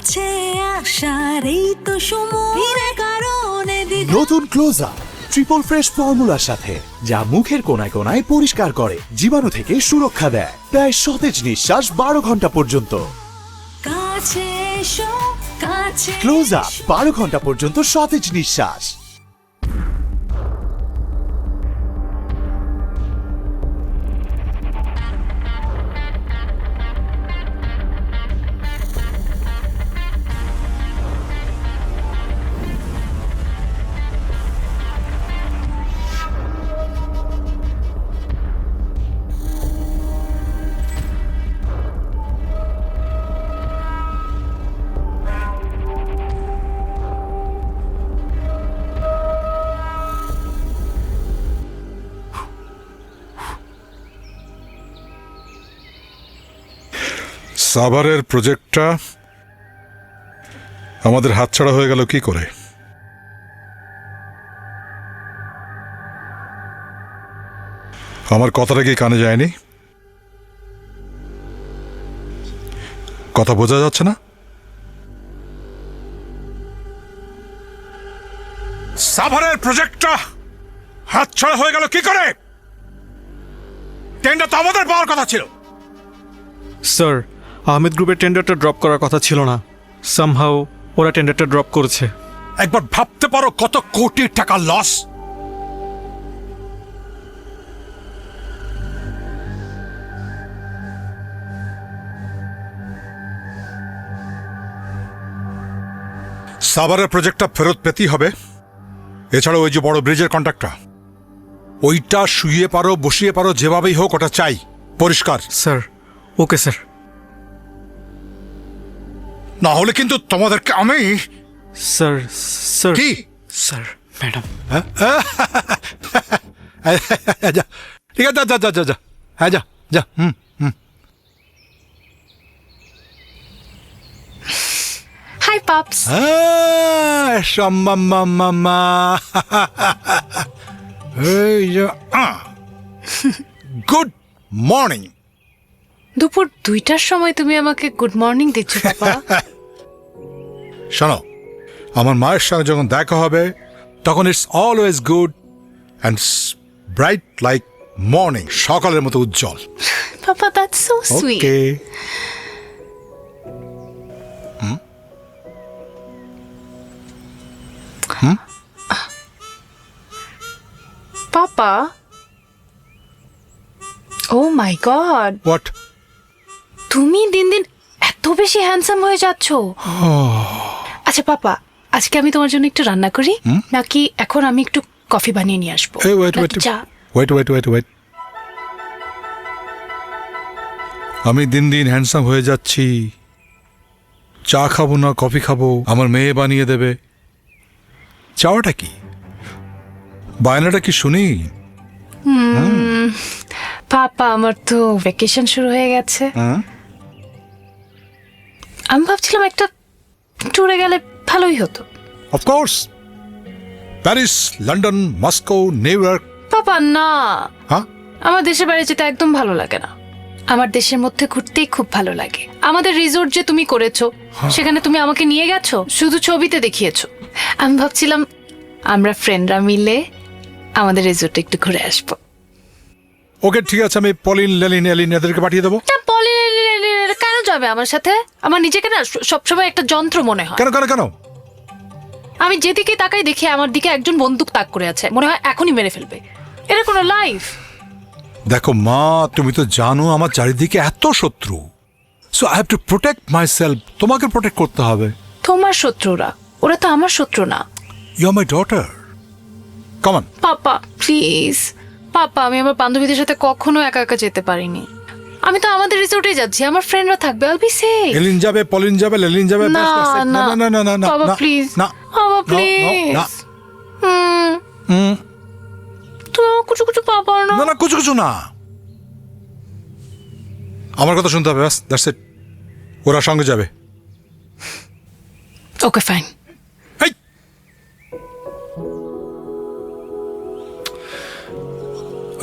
কাছে আসার এই তো সময় কারণে নতুন ক্লোজ আপ ট্রিপল ফ্রেশ ফর্মুলার সাথে, যা মুখের কোনায় কোনায় পরিষ্কার করে, জীবাণু থেকে সুরক্ষা দেয়, দেয় সতেজ নিঃশ্বাস 12 ঘন্টা পর্যন্ত। কাছে এসো, কাছে ক্লোজ আপ 12 ঘন্টা পর্যন্ত সতেজ নিঃশ্বাস। সাভারের প্রজেক্টটা আমাদের হাতছাড়া হয়ে গেল কি করে? আমার কথাটা কি কানে যায়নি? কথা বোঝা যাচ্ছে না? সাভারের প্রজেক্টটা হাতছাড়া হয়ে গেল কি করে? টেন্ডার তো আমাদের পাওয়ার কথা ছিল। স্যার, আহমেদ গ্রুপের টেন্ডারটা ড্রপ করার কথা ছিল না। সামহাউ ওরা টেন্ডারটা ড্রপ করেছে। একবার ভাবতে পারো কত কোটি টাকা লস। সাভারের প্রজেক্টটা ফেরত পেতেই হবে। এছাড়া ওই যে বড় ব্রিজের কন্ট্রাক্টটা, ওইটা শুয়ে পারো বসিয়ে পারো, যেভাবেই হোক ওটা চাই পরিষ্কার। Sir, okay sir. না হলে কিন্তু তোমাদেরকে আমি। স্যার স্যার কি? Sir, madam. যা, ঠিক আছে, যা যা যা যা, হ্যাঁ যা যা। হাই পাপস। মামা গুড মর্নিং। দুপুর 2টার সময় তুমি আমাকে গুড মর্নিং দিচ্ছ পাপা। শোনো, আমার মায়ের সঙ্গে যখন দেখা হবে তখন it's always good and bright like morning, সকালের মতো উজ্জ্বল। Papa, that's so sweet. Okay. Papa, oh my God, what? তুমি দিন দিন এত বেশি হ্যান্ডসাম হয়ে যাচ্ছ। আচ্ছা পাপা, আজকে আমি তোমার জন্য একটু রান্না করি নাকি এখন আমি একটু কফি বানিয়ে নিয়ে আসবো? এই ওয়েট ওয়েট নাকি চা? ওয়েট। আমি দিন দিন হ্যান্ডসাম হয়ে যাচ্ছি। চা খাবো না কফি খাবো, আমার মেয়ে বানিয়ে দেবে। চাওয়াটা কি, বায়নাটা কি শুনি? পাপা, আমার তো ভ্যাকেশন শুরু হয়ে গেছে। আমি ভাবছিলাম একটা ট্যুরে গেলে ভালোই হতো। Of course, Paris, London, Moscow, New York. Papa না, হ্যাঁ, আমার দেশের বাড়ি যেতে একদম ভালো লাগে না। আমার দেশের মধ্যে ঘুরতেই খুব ভালো লাগে। আমাদের রিসোর্ট যে তুমি করেছো, সেখানে তুমি আমাকে নিয়ে গেছো, শুধু ছবিতে দেখিয়েছো। আমি ভাবছিলাম আমরা ফ্রেন্ডরা মিলে আমাদের রিসোর্টে একটু ঘুরে আসবো। ওকে ঠিক আছে, আমি পলিন, লেলিন, এলিন এদেরকে পাঠিয়ে দেবো। তা কেন যাবে আমার সাথে? আমার নিজেকে না সবসময় একটা যন্ত্র মনে হয়। কেন কেন কেন? আমি যেদিকে তাকাই দেখি আমার দিকে একজন বন্দুক তাক করে আছে, মনে হয় এখনই মেরে ফেলবে। এটা কোনো লাইফ? দেখো মা, তুমি তো জানো আমার চারিদিকে এত শত্রু, so I have to protect myself. তোমাকে প্রোটেক্ট করতে হবে। তোমার শত্রুরা, ওরা তো আমার শত্রু না। You are my daughter, come on. Papa please, papa, আমি আমার বান্ধবীদের সাথে কখনো একা একা যেতে পারিনি। আমি তো আমাদের রিসোর্টে যাচ্ছি, আমার ফ্রেন্ডরা থাকবে, আই উইল বি সেফ। এলিন যাবে, পলিন যাবে, লেলিন যাবে। না না না না না না বাবা প্লিজ, না বাবা প্লিজ। তুমি কিছু কিছু পাপা না। না না, কিছু কিছু না, আমার কথা শুনতে হবে, ব্যাস, দ্যাটস ইট। ওরা সঙ্গে যাবে। Okay fine. এই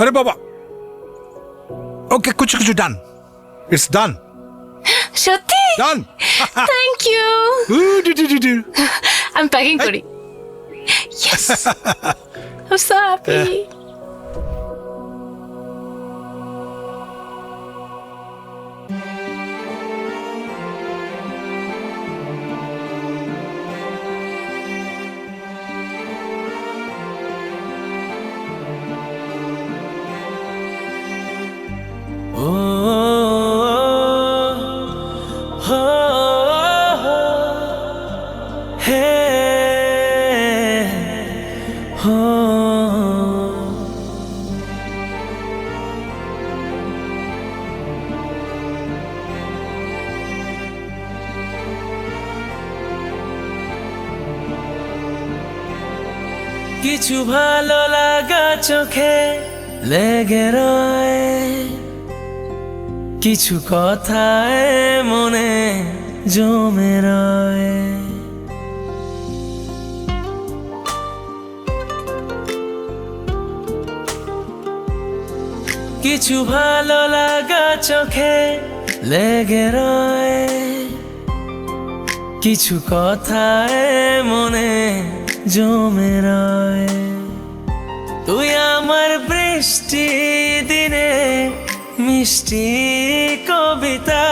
আরে বাবা, ওকে, কিছু কিছু ডান, ইটস ডান। সত্যি? ডান থ্যাংক ইউ আমি প্যাকিং করি ইয়েস I'm so happy. কিছু ভালো লাগা চোখে লেগে রয়, কিছু কথায় মনে জমে রয়। কিছু ভালো লাগা চোখে লেগে রয়, কিছু কথায় মনে জমে রয়। তুই আমার বৃষ্টি দিনে মিষ্টি কবিতা,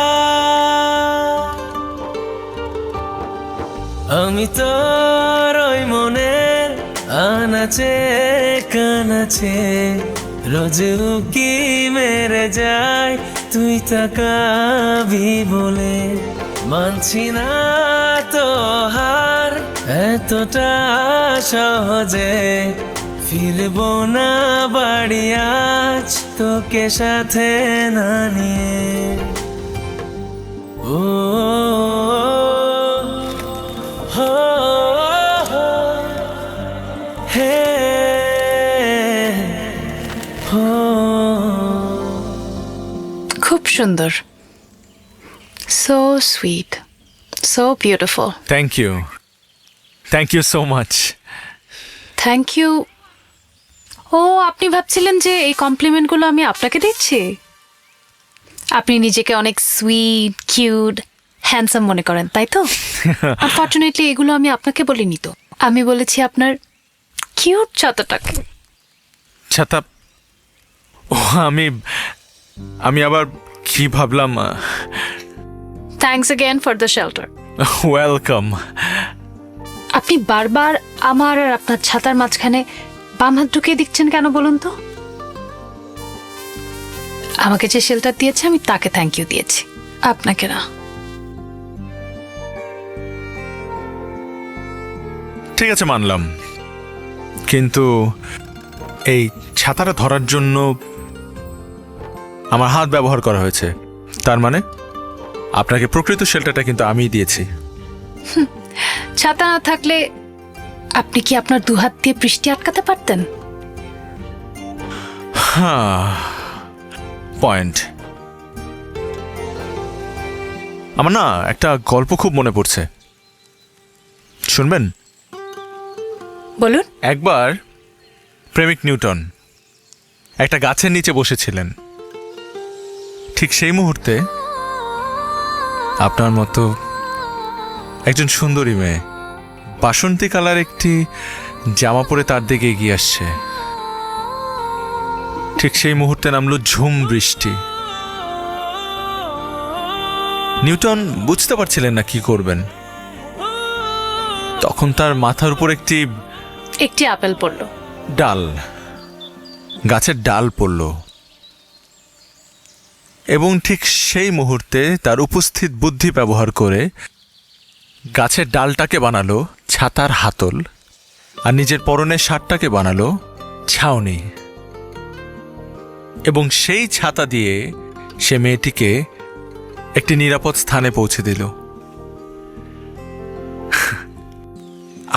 আমি তোর ওই মনের আনাচে কানাচে রোজ উকি মেরে যাই, তুই তাকাবি বলে মানছি না তো হার এতটা সহজে, ফিরবো না বাড়ি আজ তোকে সাথে না নিয়ে। ও হো হে হো। খুব সুন্দর, so sweet, so beautiful. Thank you so much. Thank you. ও আপনি ভাবছিলেন যে এই কমপ্লিমেন্টগুলো আমি আপনাকে দিচ্ছি? আপনি নিজেকে অনেক সুইট, কিউট, হ্যান্ডসাম মনে করেন, তাই তো? আনফর্চুনেটলি এগুলো আমি আপনাকে বলিনি তো, আমি বলেছি আপনার কিউট ছাতাটাকে। ছাতা? ও আমি আবার কি ভাবলাম। Thanks again for the shelter. Welcome. আপনি বারবার আমার আর আপনার ছাতার মাঝখানে বাম হাত ঢুকিয়ে দিচ্ছেন কেন বলুন তো? আমাকে যে শেল্টার দিয়েছে আমি তাকে থ্যাংক ইউ দিয়েছি, আপনাকে না। ঠিক আছে, মানলাম, কিন্তু এই ছাতাটা ধরার জন্য আমার হাত ব্যবহার করা হয়েছে, তার মানে আপনাকে প্রকৃত শেল্টারটা কিন্তু আমিই দিয়েছি। ছাতা না থাকলে আপনি কি আপনার দুহাত দিয়ে বৃষ্টি আটকাতে পারতেন? হ্যাঁ, পয়েন্ট। আমার না একটা গল্প খুব মনে পড়ছে, শুনবেন? বলুন। একবার প্রেমিক নিউটন একটা গাছের নিচে বসেছিলেন, ঠিক সেই মুহূর্তে আপনার মতো একজন সুন্দরী মেয়ে বাসন্তী কালার একটি জামা পরে তার দিকে এগিয়ে আসছে। ঠিক সেই মুহূর্তে নামলো ঝুম বৃষ্টি। নিউটন বুঝতে পারছিলেন না কি করবেন। তখন তার মাথার উপর একটি আপেল পড়ল, ডাল, গাছের ডাল পড়ল, এবং ঠিক সেই মুহূর্তে তার উপস্থিত বুদ্ধি ব্যবহার করে গাছের ডালটাকে বানালো ছাতার হাতল, আর নিজের পরনের শার্টটাকে বানালো ছাউনি, এবং সেই ছাতা দিয়ে সে মেয়েটিকে একটি নিরাপদ স্থানে পৌঁছে দিল।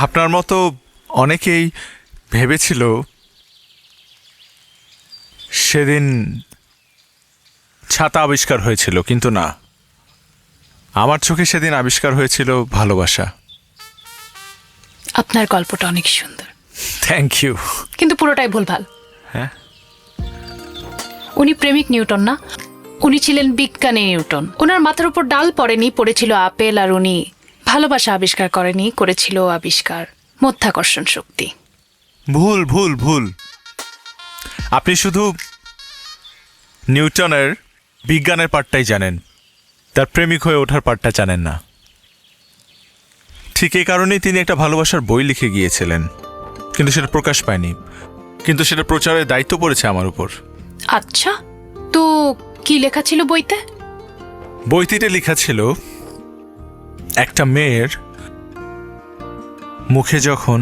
আপনার মতো অনেকেই ভেবেছিল সেদিন ছাতা আবিষ্কার হয়েছিল, কিন্তু না, আমার চোখে সেদিন আবিষ্কার হয়েছিল ভালোবাসা। আপনার গল্পটা অনেক সুন্দর। Thank you. কিন্তু পুরোটাই ভুলভাল। হ্যাঁ? উনি প্রেমিক নিউটন না, উনি ছিলেন বিজ্ঞানী নিউটন। ওনার মাথার উপর ডাল পড়েনি, পড়েছিল আপেল, আর উনি ভালোবাসা আবিষ্কার করেনি, করেছিল আবিষ্কার মধ্যাকর্ষণ শক্তি। ভুল ভুল ভুল। আপনি শুধু নিউটনের বিজ্ঞানের পার্টটাই জানেন, তার প্রেমিক হয়ে ওঠার পার্টটা জানেন না। ঠিক এই কারণেই তিনি একটা ভালোবাসার বই লিখে গিয়েছিলেন, কিন্তু সেটা প্রকাশ পায়নি, কিন্তু সেটা প্রচারের দায়িত্ব পড়েছে আমার উপর। আচ্ছা, তো কি লেখা ছিল বইতে? বইটিতে লেখা ছিল একটা মেয়ের মুখে যখন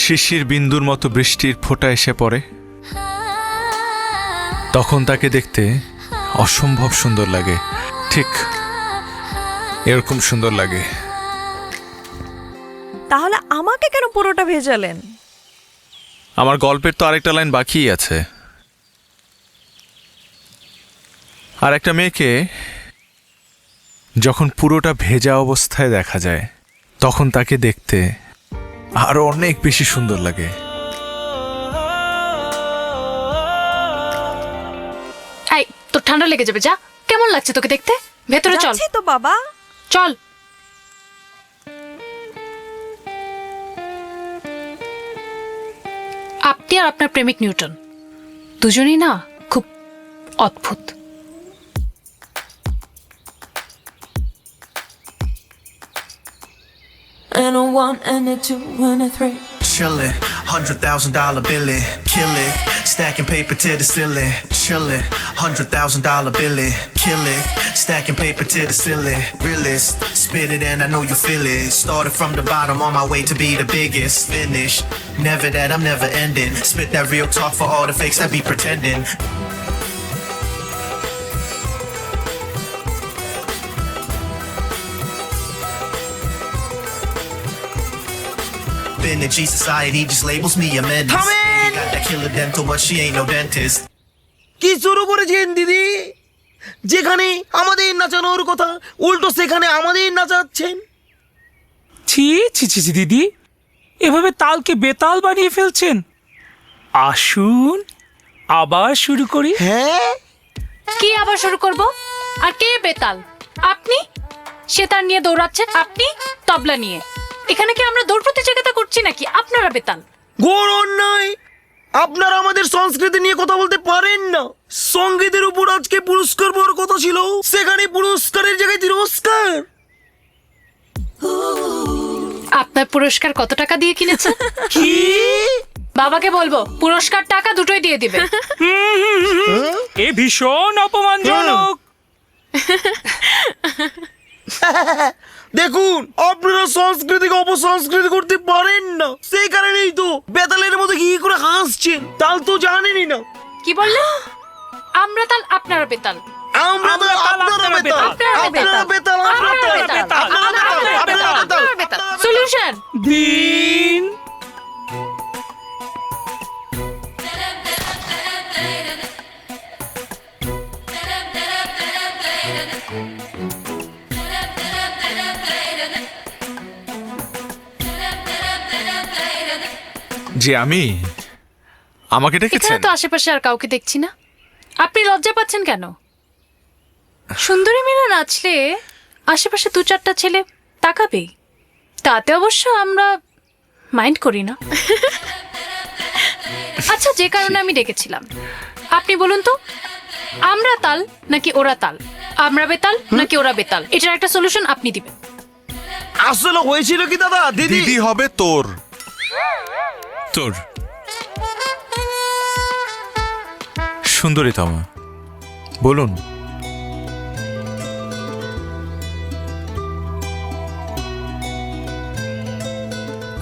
শিশির বিন্দুর মতো বৃষ্টির ফোঁটা এসে পড়ে, তখন তাকে দেখতে অসম্ভব সুন্দর লাগে। ঠিক এরকম সুন্দর লাগে। তাহলে আমাকে কেন পুরোটা ভেজালেন? আমার গল্পের তো আরেকটা লাইন বাকিই আছে। আর একটা মেয়েকে যখন পুরোটা ভেজা অবস্থায় দেখা যায়, তখন তাকে দেখতে আরো অনেক বেশি সুন্দর লাগে। এই, তোর ঠান্ডা লেগে যাবে, যা। কেমন লাগছে তোকে দেখতে? ভেতরে চল। যাচ্ছি তো বাবা। চল। আপনি আর আপনার প্রেমিক নিউটন দুজনেই না খুব অদ্ভুত। And a one and a two and a three. Chillin', $100,000 billy, kill it. Stacking paper to the ceiling, chillin', $100,000 billy, kill it. Stacking paper to the ceiling, realist, spit it and I know you feel it. Started from the bottom on my way to be the biggest. Finish, never that I'm never ending. Spit that real talk for all the fakes that be pretending. In the G society just labels me a menace. Come in! Got that killer dental, but she ain't no dentist. কি শুরু করেছেন দিদি? যেখানে আমাদের নাচানোর কথা, উল্টো সেখানে আমাদের নাচাচ্ছেন। ছি ছি ছি ছি দিদি, এভাবে তালকে বেতাল বানিয়ে ফেলছেন। আসুন আবার শুরু করি। হ্যাঁ, কি আবার শুরু করব? আর কে বেতাল? আপনি সেতার নিয়ে দৌড়াচ্ছেন, আপনি তবলা নিয়ে। এখানে কি আমরা দৌড় প্রতিযোগিতা করছি নাকি? আপনারা বেতাল। ঘোর অন্যায়। আপনারা আমাদের সংস্কৃতি নিয়ে কথা বলতে পারেন না। সঙ্গীতের উপর আজকে পুরস্কার পাওয়ার কথা ছিল, সেখানে পুরস্কারের জায়গায় তিরস্কার। আপনার পুরস্কার কত টাকা দিয়ে কিনেছেন? কি? বাবাকে বলবো পুরস্কার টাকা দুটোই দিয়ে দিবে। এ ভীষণ অপমানজনক। দেখুন, আপনারা সংস্কৃতিকে অপসংস্কৃতি করতে পারেন না, সেই কারণেই তো বেতালের মতো কি করে হাসছেন। তাল তো জানেনই না। কি বললেন? আমরা তাল, আপনারা বেতাল। আমরা তো আপনারা বেতাল, আপনারা বেতাল, আপনারা বেতাল। সলিউশন দিন যে আমি আমাকে এখানে ডেকেছেন? তো আশেপাশে আর কাউকে দেখছি না। আপনি লজ্জা পাচ্ছেন কেন? সুন্দরী মেয়েরা নাচলে আশেপাশে দু চারটা ছেলে তাকাবেই, তাতে অবশ্য আমরা মাইন্ড করি না। আচ্ছা, যে কারণে আমি ডেকেছিলাম, আপনি বলুন তো, আমরা তাল নাকি ওরা তাল? আমরা বেতাল নাকি ওরা বেতাল? এটার একটা সলিউশন আপনি দিবেন। আসলে হয়েছিল কি দাদা, দিদি দিদি হবে তোর। তোর সুন্দরীতমা, বলুন।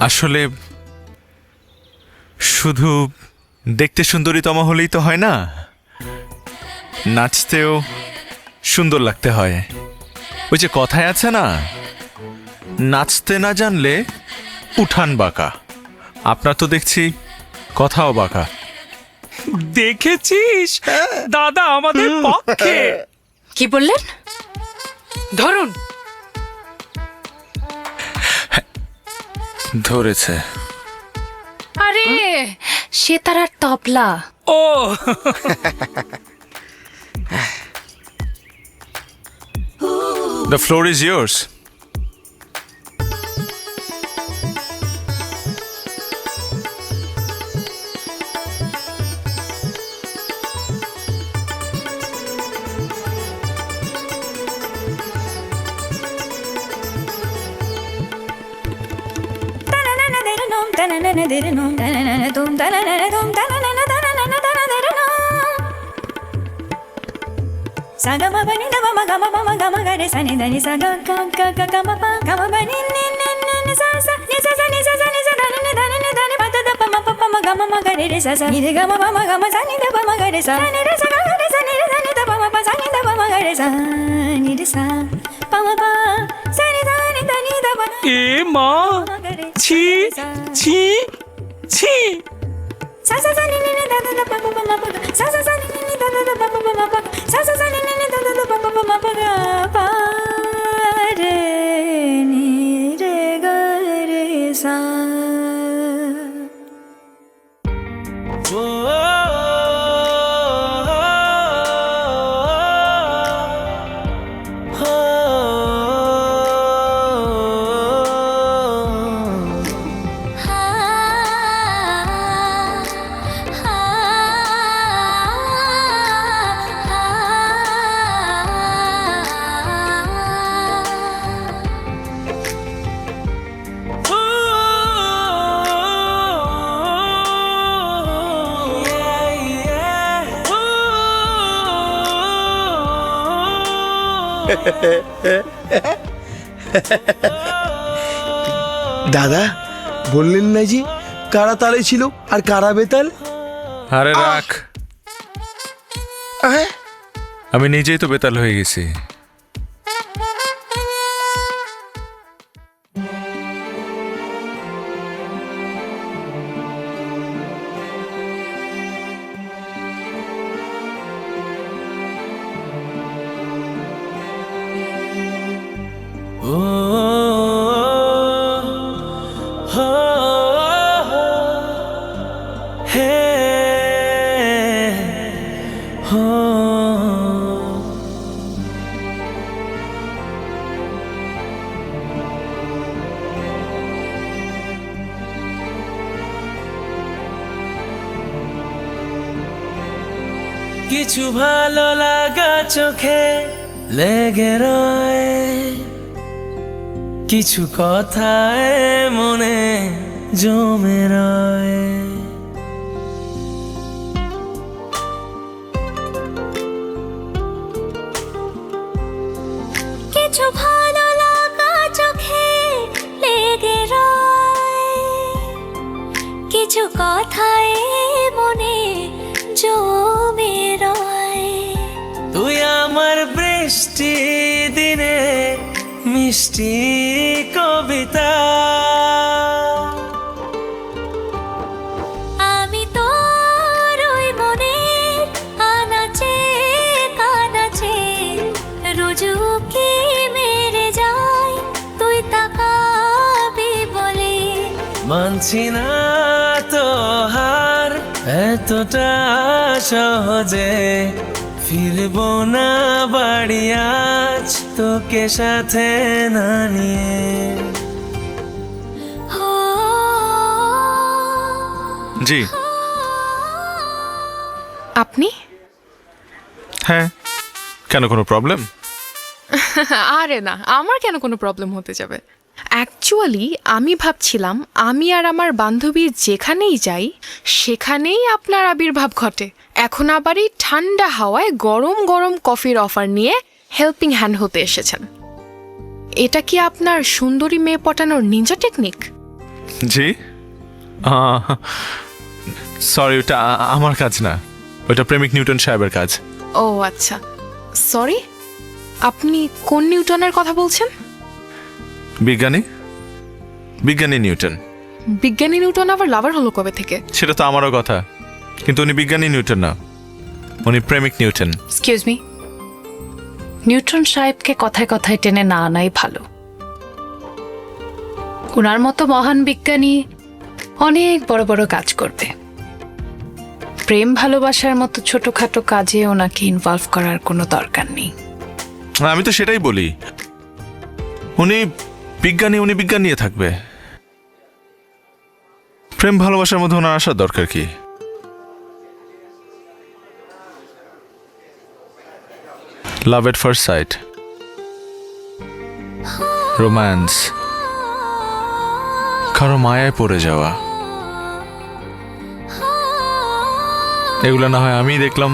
আসলে শুধু দেখতে সুন্দরীতমা হলেই তো হয় না, নাচতেও সুন্দর লাগতে হয়। ওই যে কথায় আছে না, নাচতে না জানলে উঠান বাঁকা। আপনার তো দেখছি কথাও বাঁকা। দেখেছিস দাদা আমাদের পক্ষে। কি বললেন? ধরুন। ধরেছে। আরে সে তার আর তবলা। ও The floor is yours. Sagama bani da ma gama ma gama ga re sa ni da ni sa ga ga ga ma pa gama bani ni sa sa ni sa sa ni sa sa ni sa da ni da ni pa da pa ma gama ma ga re sa sa ni de gama ma gama sa ni da pa ma ga re sa ni re sa ga re sa ni da pa ma pa sa ni da pa ma ga re sa ni re sa pa ma pa sa ni da pa এ মা ছি ছি ছি sa sa sa ni da pa ma pa sa sa sa ni da pa ma pa sa sa sa ni da pa ma pa ga pa re ni re ga re sa দাদা বললেন না জি কারা তালে ছিল আর কারা বেতাল? আরে রাখ, আমি নিজেই তো বেতাল হয়ে গেছি। কিছু ভালো লাগা চোখে লেগে রয়, কিছু কথায় মনে জমে রয়। কিছু ভালো লাগা চোখে লেগে রয়, কিছু কথায় মনে জমে রয়। তুই আমার বৃষ্টি দিনে মিষ্টি কবিতা, আমি তোর ওই মনের আনাচে কানাচে রোজু কি মেরে যাই তুই তাকাবি বলে। মানছি না তো হার এতটা সহজে, ফিরবো না বাড়ি আজ তোকে সাথে না নিয়ে। জি আপনি? হ্যাঁ, কেন কোনো প্রবলেম? আরে না, আমার কেন কোনো প্রবলেম হতে যাবে। অ্যাকচুয়ালি আমি ভাবছিলাম আমি আর আমার বান্ধবী যেখানেই যাই সেখানেই আপনার আবির্ভাব ঘটে। এখন আবার এই ঠান্ডা হাওয়ায় গরম গরম কফির অফার নিয়ে হেল্পিং হ্যান্ড হতে এসেছেন। এটা কি আপনার সুন্দরী মেয়ে পটানোর নিনজা টেকনিক? জি সরি, ওটা আমার কাজ না, ওটা প্রেমিক নিউটন সাহেবের কাজ। ও আচ্ছা, সরি। আপনি কোন নিউটনের কথা বলছেন? বিজ্ঞানী, বিজ্ঞানী নিউটন। বিজ্ঞানী নিউটন আবার লাভার হলো কবে থেকে? সেটা তো আমারও কথা, কিন্তু উনি বিজ্ঞানী নিউটন না, উনি প্রেমিক নিউটন। এক্সকিউজ মি, নিউটন সাহেবকে কথায় কথায় টেনে না আনাই ভালো। ওনার মতো মহান বিজ্ঞানী অনেক বড় বড় কাজ করবে, প্রেম ভালোবাসার মতো ছোটখাটো কাজে ওনাকে ইনভলভ করার কোনো দরকার নেই। আমি তো সেটাই বলি, উনি বিজ্ঞান নিয়ে থাকবে। প্রেম ভালোবাসার মধ্যে ওনার আসার দরকার কি? লাভ এট ফার্স্ট সাইট, রোম্যান্স, কারো মায়ায় পড়ে যাওয়া, এগুলো না হয় আমি দেখলাম।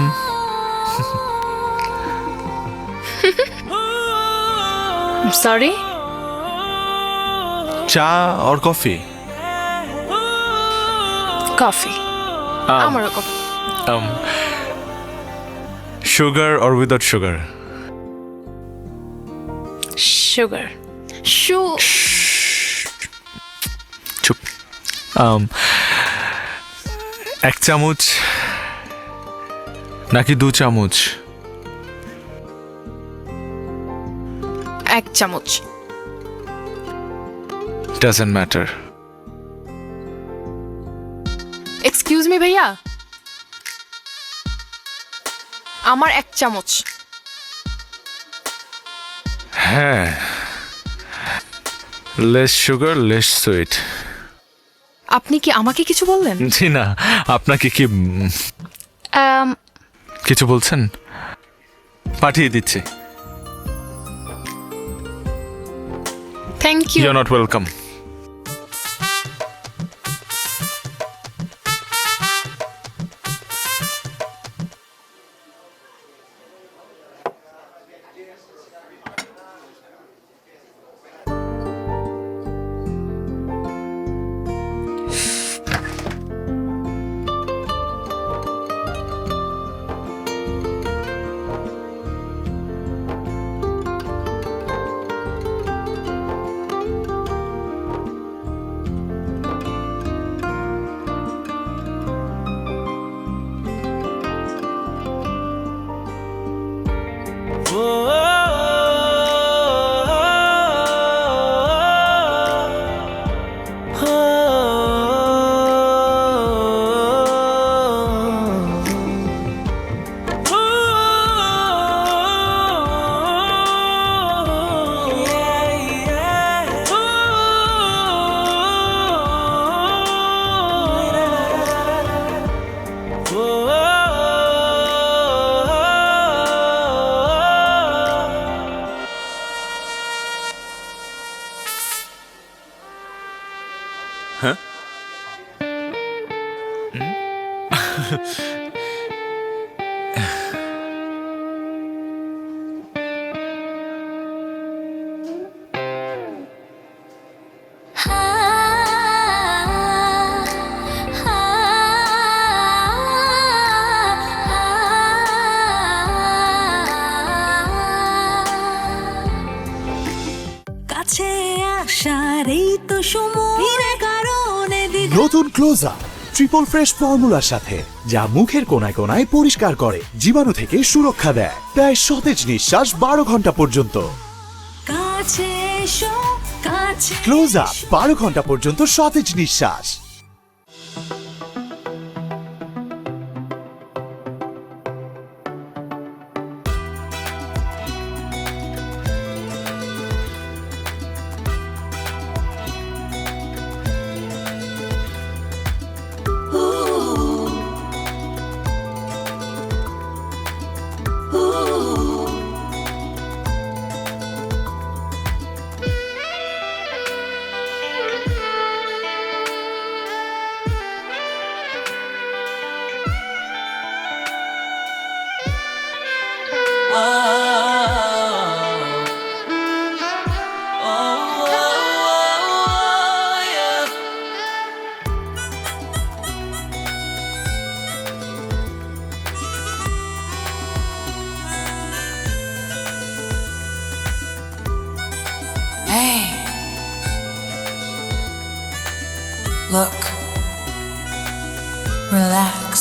সরি, চা আর কফি? কফি। আমারও কফি। সুগার আর উইদাউট সুগার? সুগার। চুপ। এক চামচ নাকি 2 চামচ? এক চামচ। Doesn't matter. এক্সকিউজ মি ভাইয়া, আমার এক চামচ। হ্যাঁ, লেস সুগার লেস সুইট। আপনি কি আমাকে কিছু বললেন? জি না, আপনাকে কি কিছু বলছেন? পাঠিয়ে দিচ্ছি। Thank you. You are not welcome. কাছে আসার এই তো সময় কারণে নতুন ক্লোজ আপ ট্রিপল ফ্রেশ ফর্মুলার সাথে, যা মুখের কোনায় কোনায় পরিষ্কার করে, জীবাণু থেকে সুরক্ষা দেয়, দেয় সতেজ নিঃশ্বাস 12 ঘন্টা পর্যন্ত। কাছে এসো, কাছে ক্লোজ আপ 12 ঘন্টা পর্যন্ত সতেজ নিঃশ্বাস। Look, relax.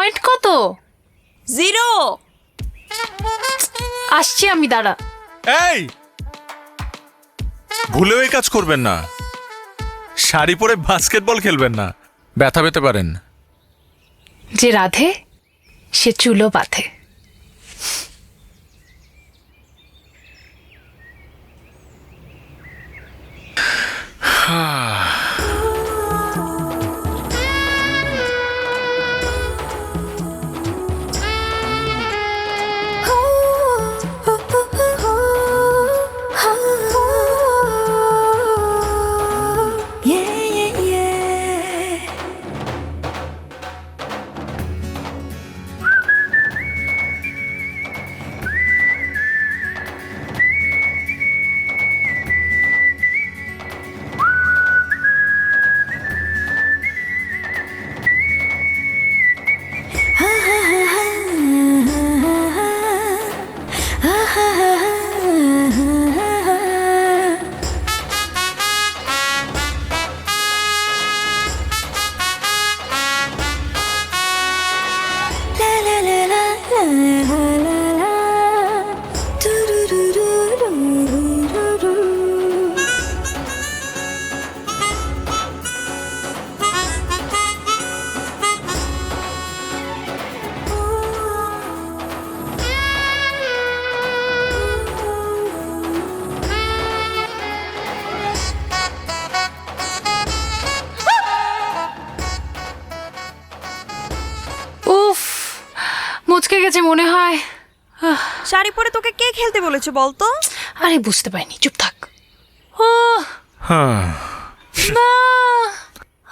পয়েন্ট কত? 0। আসছি আমি, দাঁড়া। এই ভুলেও এই কাজ করবেন না। শাড়ি পরে বাস্কেটবল খেলবেন না, ব্যথা পেতে পারেন। যে রাধে সে চুলো বাঁধে। উফ, মুচকে গেছে মনে হয়। শাড়ি পরে তোকে কে খেলতে বলেছে বলতো? আরে বুঝতে পারিনি, চুপ থাক। ও হ্যাঁ, না,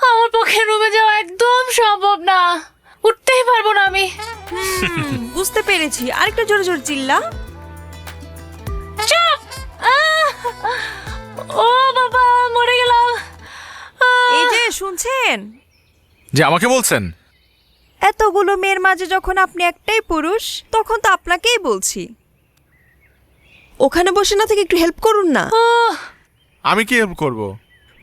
আমার পক্ষে রুমে যাওয়া একদম সম্ভব না, উঠতেই পারবো না আমি। বুঝতে পেরেছি, আরেকটু জোরে জোরে চিল্লা। চুপ! ও বাবা, মরে গেলাম। এই যে শুনছেন, যে আমাকে বলছেন? এতগুলো মেয়ের মাঝে যখন আপনি একটাই পুরুষ, তখন তো আপনাকেই বলছি। ওখানে বসে না থেকে একটু হেল্প করুন না। আমি কি হেল্প করব?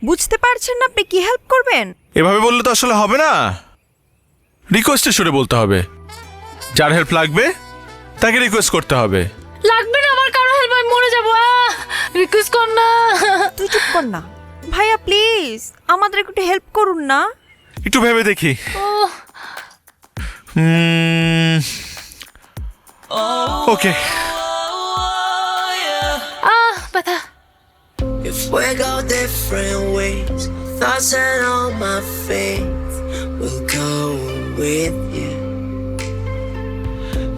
বুঝতে পারছেন না আপনি কি হেল্প করবেন? এভাবে বললে তো আসলে হবে না। রিকোয়েস্টে সুরে বলতে হবে। যার হেল্প লাগবে তাকে রিকোয়েস্ট করতে হবে। লাগবে না আমার কারো হেল্প, আমি মরে যাবো। রিকোয়েস্ট কর না। তুই চুপ কর না ভাইয়া, প্লিজ আমাদের একটু হেল্প করুন না। একটু ভেবে দেখি। ওকে, ব্যথা। If we go different ways, thoughts and all my faith will go with you.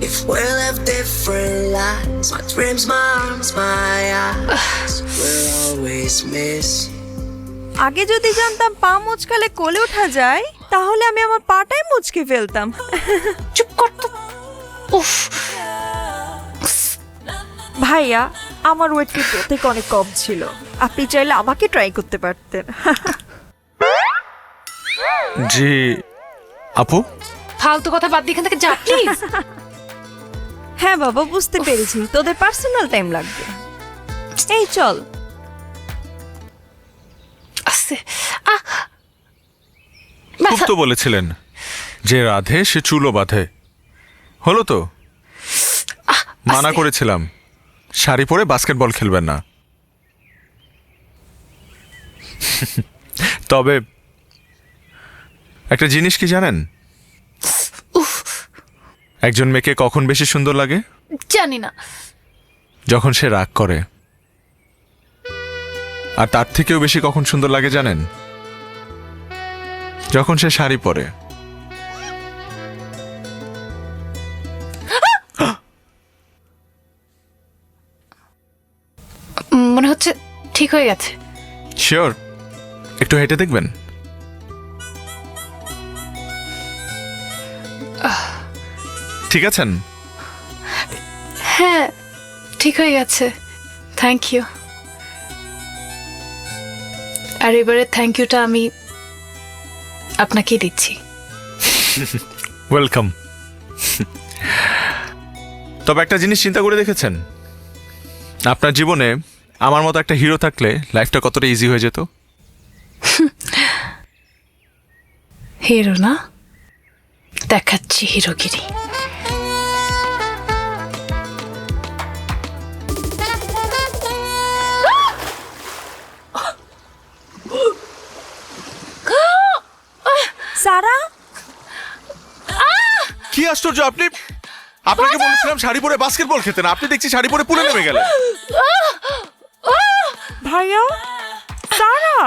If we live different lives, my dreams, my arms, my eyes will always miss you. আগে যদি জানতাম পা মুচকালে কোলে ওঠা যায়, তাহলে আমি আমার পাটাই মুচকে ফেলতাম। চুপ কর তো। উফ, ভাইয়া আমার ওয়েট কিন্তু ওর থেকে অনেক কম ছিল, আপনি চাইলে আমাকে ট্রাই করতে পারতেন। জি আপু। ফালতু কথা বাদ দিয়ে এখান থেকে যা প্লিজ। হ্যাঁ বাবা, বুঝতে পেরেছি, তোদের পার্সোনাল টাইম লাগবে। এই চল। আস্তে। খুব তো বলেছিলেন যে রাধে সে চুলো বাঁধে, হলো তো? মানা করেছিলাম শাড়ি পরে বাস্কেটবল খেলবেন না। তবে একটা জিনিস কি জানেন, একজন মেয়েকে কখন বেশি সুন্দর লাগে? জানি না। যখন সে রাগ করে। আর তার থেকেও বেশি কখন সুন্দর লাগে জানেন? যখন সে শাড়ি পরে। মনে হচ্ছে ঠিক হয়ে গেছে। শিওর? একটু হেঁটে দেখবেন। ঠিক আছেন? হ্যাঁ, ঠিক হয়ে গেছে। Thank you. আর এবারে থ্যাংক ইউটা আমি আপনাকেই দিচ্ছি। ওয়েলকাম। তবে একটা জিনিস চিন্তা করে দেখেছেন, আপনার জীবনে আমার মতো একটা হিরো থাকলে লাইফটা কতটা ইজি হয়ে যেত? হিরো না? দেখাচ্ছি হিরোগিরি। সারা, কি আশ্চর্য! আপনাকে বলেছিলাম শাড়ি পরে বাস্কেটবল খেতে না, আপনি দেখছি শাড়ি পরে পুলে নেমে গেলেন। ভাইয়া, সারা,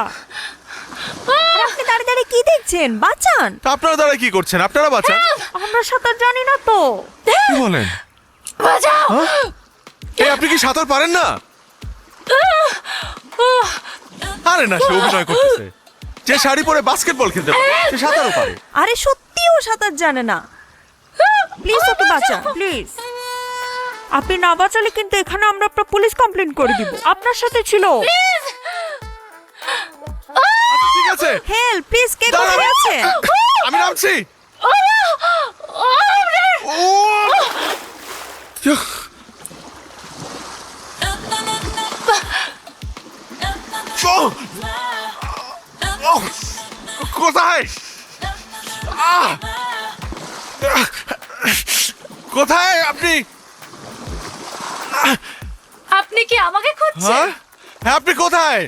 আপনি দাঁড়িয়ে দাঁড়িয়ে কি দেখছেন? বাঁচান। তা আপনারা দাঁড়ায় কি করছেন? আপনারা বাঁচান। আমরা সাঁতার জানি না তো। কি বলেন? এই আপনি কি সাঁতার পারেন না? আরে না, সে অভিনয় করতেছে। যে শাড়ি পরে বাস্কেটবল খেলতে পারে সে সাঁতারও পারে। আরে সত্যি ও সাঁতার জানে না। প্লিজ ওকে বাঁচান, প্লিজ। আপনি না বাঁচালে কিন্তু এখানে আমরা আপনার পুলিশ কমপ্লেন করে দিব। আপনার সাথে ছিল। আচ্ছা, ঠিক আছে। হেল্প, প্লিজ, কে দাঁড়ান। কোথায় আছে? আমি নামছি। কোথায়? কোথায় আপনি? আপনি কি আমাকে খুঁজছেন? হ্যাঁ, আপনি কোথায়?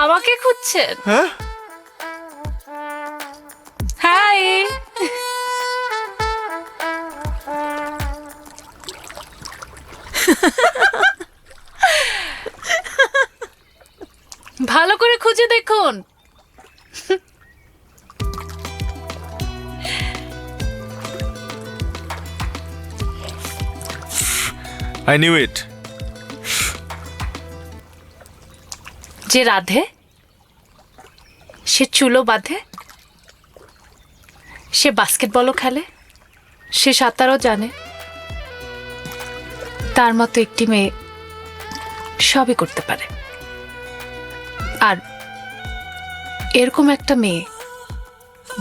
আমাকে খুঁজছেন? হ্যাঁ, হাই। ভালো করে খুঁজে দেখুন। I knew it. যে রাধে, সে চুলো বাঁধে, সে বাস্কেটবলও খেলে, সে সাঁতারও জানে, তার মতো একটি মেয়ে সবই করতে পারে। আর এরকম একটা মেয়ে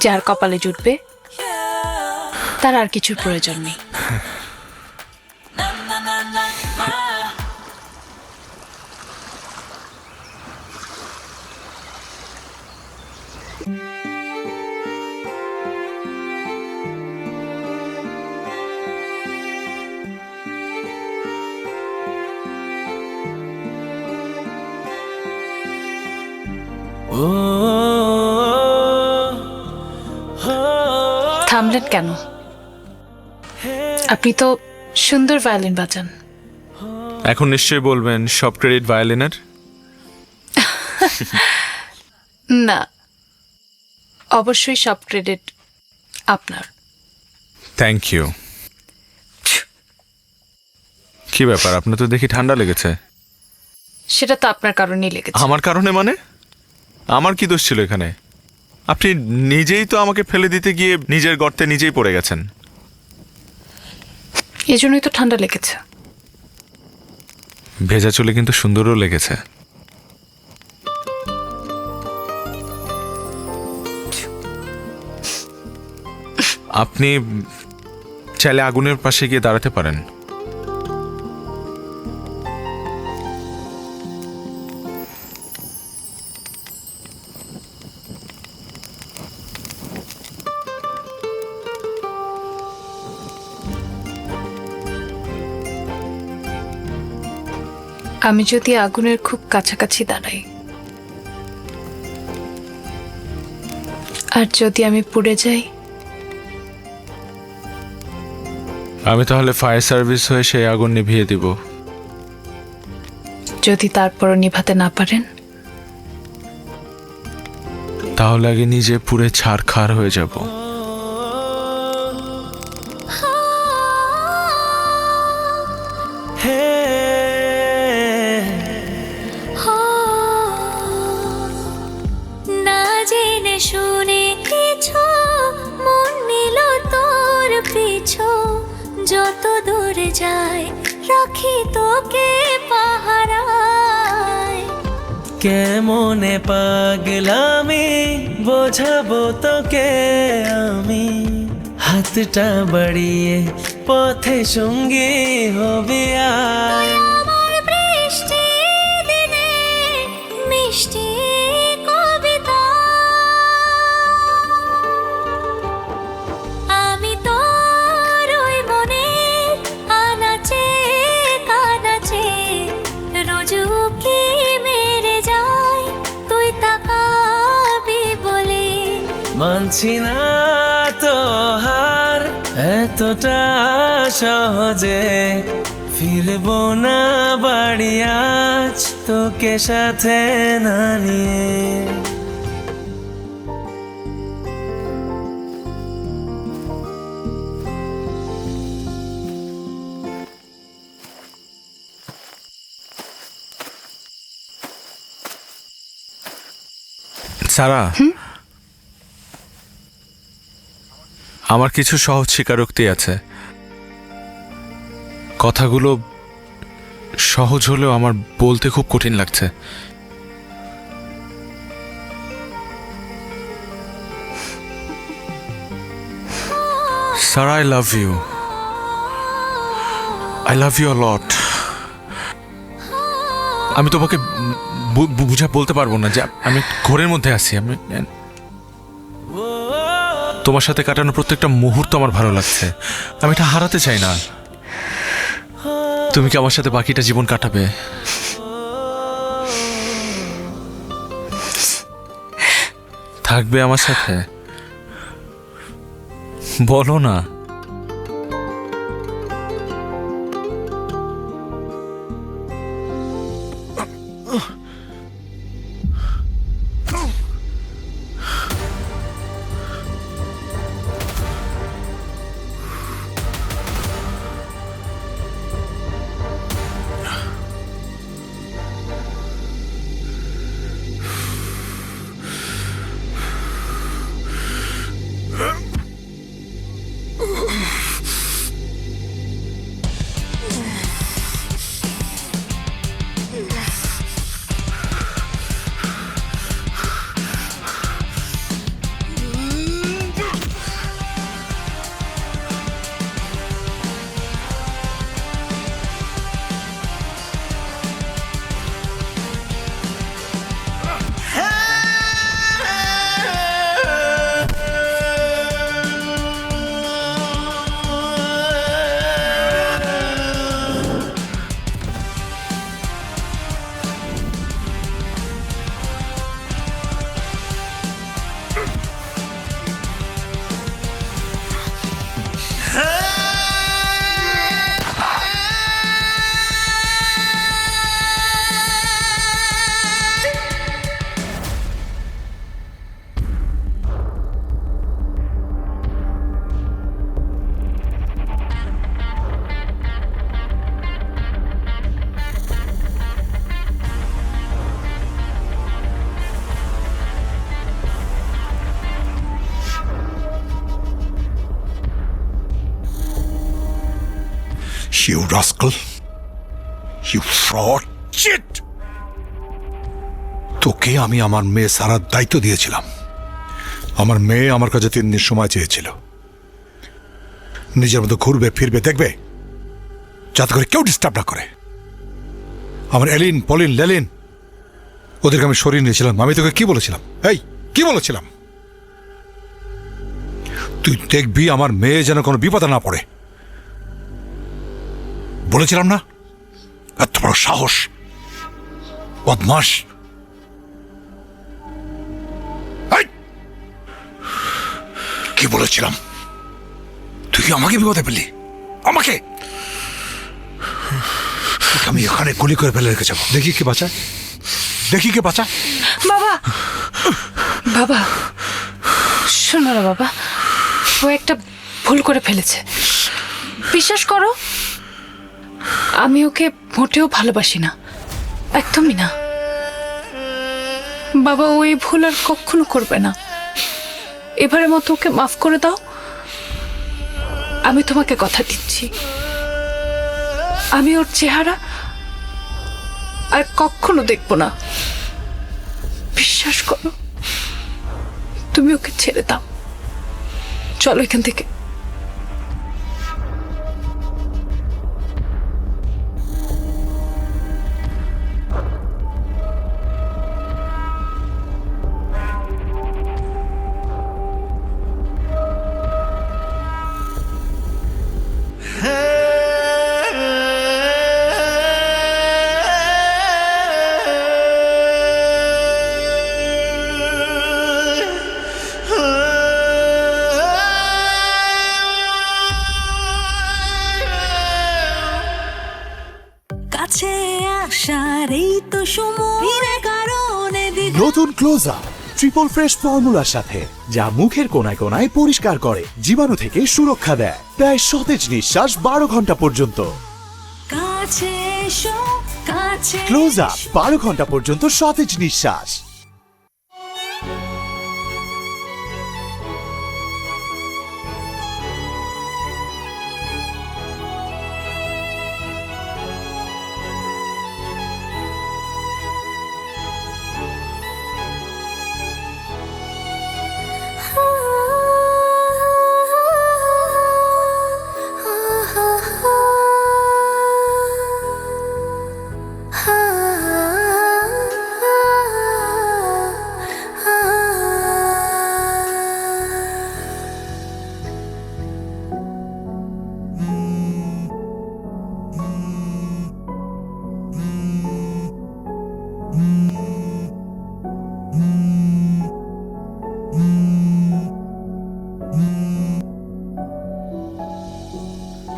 যার কপালে জুটবে, তার আর কিছুর প্রয়োজন নেই। থামলেন কেন? আপনি তো সুন্দর ভায়োলিন বাজান। এখন নিশ্চয়ই বলবেন সব ক্রেডিট ভায়োলিনের। না, অবশ্যই সব ক্রেডিট আপনার। Thank you. কি ব্যাপার, আপনার তো দেখি ঠান্ডা লেগেছে। সেটা তো আপনার কারণেই লেগেছে। আমার কারণে মানে? আমার কি দোষ ছিল এখানে? আপনি নিজেই তো আমাকে ফেলে দিতে গিয়ে নিজের গর্তে নিজেই পড়ে গেছেন। এজন্যই তো ঠান্ডা লেগেছে। ভেজা চুলে কিন্তু সুন্দরও লেগেছে। আপনি চাইলে আগুনের পাশে গিয়ে দাঁড়াতে পারেন। আমি যদি আগুনের খুব কাছাকাছি দাঁড়াই, আর যদি আমি পুড়ে যাই, আমি তাহলে ফায়ার সার্ভিস হয়ে সেই আগুন নিভিয়ে দিব। যদি তারপরও নিভাতে না পারেন, তাহলে আগে নিজে পুড়ে ছারখার হয়ে যাব। না জেনে শুনে কিছু মন নিল তোর পিছু, যত দূরে যায় রাখি তোকে পাহারায়। কেমনে পাগলামি বোঝাবো তোকে আমি, হাতটা বাড়িয়ে পথে সঙ্গী হবে আয়। আমার বৃষ্টি দিনে মিষ্টি কবিতা, মানছি না তো হার এতটা সহজে, ফিরবো না বাড়ি আজ তোকে সাথে না নিয়ে। সারা, আমার কিছু সহজ স্বীকারোক্তি আছে। কথাগুলো সহজ হলেও আমার বলতে খুব কঠিন লাগছে। Sara, I love you. I love you a lot. আমি তোমাকে বুঝা বলতে পারবো না যে আমি ঘোরের মধ্যে আছি। আমি তোমার সাথে কাটানো প্রত্যেকটা মুহূর্ত আমার ভালো লাগছে। আমি এটা হারাতে চাই না। তুমি কি আমার সাথে বাকিটা জীবন কাটাবে? থাকবে আমার সাথে? বলো না। You rascal! You fraud! Shit! তোকে আমি আমার মেয়ে সারার দায়িত্ব দিয়েছিলাম। আমার মেয়ে আমার কাছে 3 দিন সময় চেয়েছিল, নিজের মতো ঘুরবে ফিরবে দেখবে, যাতে করে কেউ ডিস্টার্ব না করে। আমার এলিন, পলিন, লেলিন ওদেরকে আমি সরিয়ে নিয়েছিলাম। আমি তোকে কি বলেছিলাম? এই কি বলেছিলাম? তুই দেখবি আমার মেয়ে যেন কোনো বিপদে না পড়ে। বলেছিলাম না? এত বড় সাহস! বদমাশ! কি বলেছিলাম? তুই কি আমাকে বিপদে পেলি? আমাকে? আমি এখানে গুলি করে ফেলে রেখে যাবো। দেখি কে বাঁচায়, দেখি কে বাঁচায়। বাবা, বাবা শোনো না বাবা, ও একটা ভুল করে ফেলেছে। বিশ্বাস করো, আমি ওকে মোটেও ভালোবাসি না, একদমই না। বাবা, ও এই ভুল আর কখনো করবে না। এবারের মতো ওকে মাফ করে দাও। আমি তোমাকে কথা দিচ্ছি, আমি ওর চেহারা আর কখনো দেখবো না। বিশ্বাস করো, তুমি ওকে ছেড়ে দাও। চলো এখান থেকে। Oh কাছে আসার এই তো সময় কারণে নতুন ক্লোজ আপ ট্রিপল ফ্রেশ ফর্মুলার সাথে, যা মুখের কোনায় কোনায় পরিষ্কার করে, জীবাণু থেকে সুরক্ষা দেয়, দেয় সতেজ নিঃশ্বাস 12 ঘন্টা পর্যন্ত। কাছে এসো, কাছে ক্লোজ আপ 12 ঘন্টা পর্যন্ত সতেজ নিঃশ্বাস।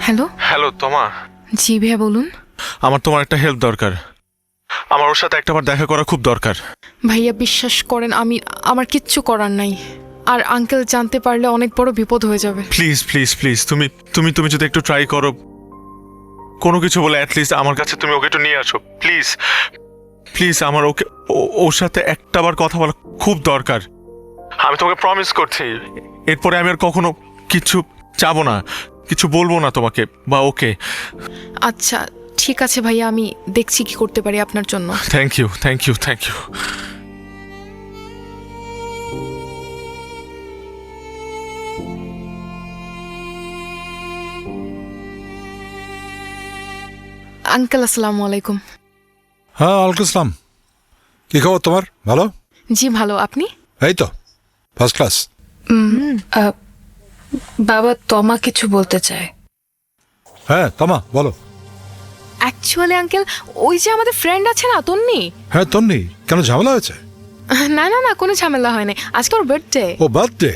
হ্যালো হ্যালো তোমা, জি ভাইয়া বলুন। আমার তোমার একটা হেল্প দরকার। আমার ওর সাথে একটাবার দেখা করা খুব দরকার। ভাইয়া বিশ্বাস করেন আমার কিচ্ছু করার নাই, আর আঙ্কেল জানতে পারলে অনেক বড় বিপদ হয়ে যাবে। প্লিজ প্লিজ প্লিজ, তুমি তুমি তুমি যদি একটু ট্রাই করো, কোনো কিছু বলে অ্যাটলিস্ট আমার কাছে তুমি ওকে একটু নিয়ে আসো প্লিজ। প্লিজ আমার ওকে ওর সাথে একটাবার কথা বলা খুব দরকার। আমি তোমাকে প্রমিস করছি, এরপরে আমি আর কখনো কিছু চাবো না, কিছু বলবো না তোমাকে বা ওকে। আচ্ছা ঠিক আছে ভাইয়া, আমি দেখছি কি করতে পারি আপনার জন্য। Thank you thank you thank you. Uncle আসসালামু আলাইকুম। হ্যাঁ ওয়ালাইকুম আসসালাম। কি খবর তোমার? ভালো? জি ভালো, আপনি? এই তো ফার্স্ট ক্লাস। বাবা তমা কিছু বলতে চায়। হ্যাঁ তমা বলো। অ্যাকচুয়ালি আঙ্কেল, ওই যে আমাদের ফ্রেন্ড আছে না তন্নি। হ্যাঁ তন্নি, কেন ঝামেলা হয়েছে? না না না, কোনো ঝামেলা হয়নি, আজকে ওর বার্থডে। ও বার্থডে,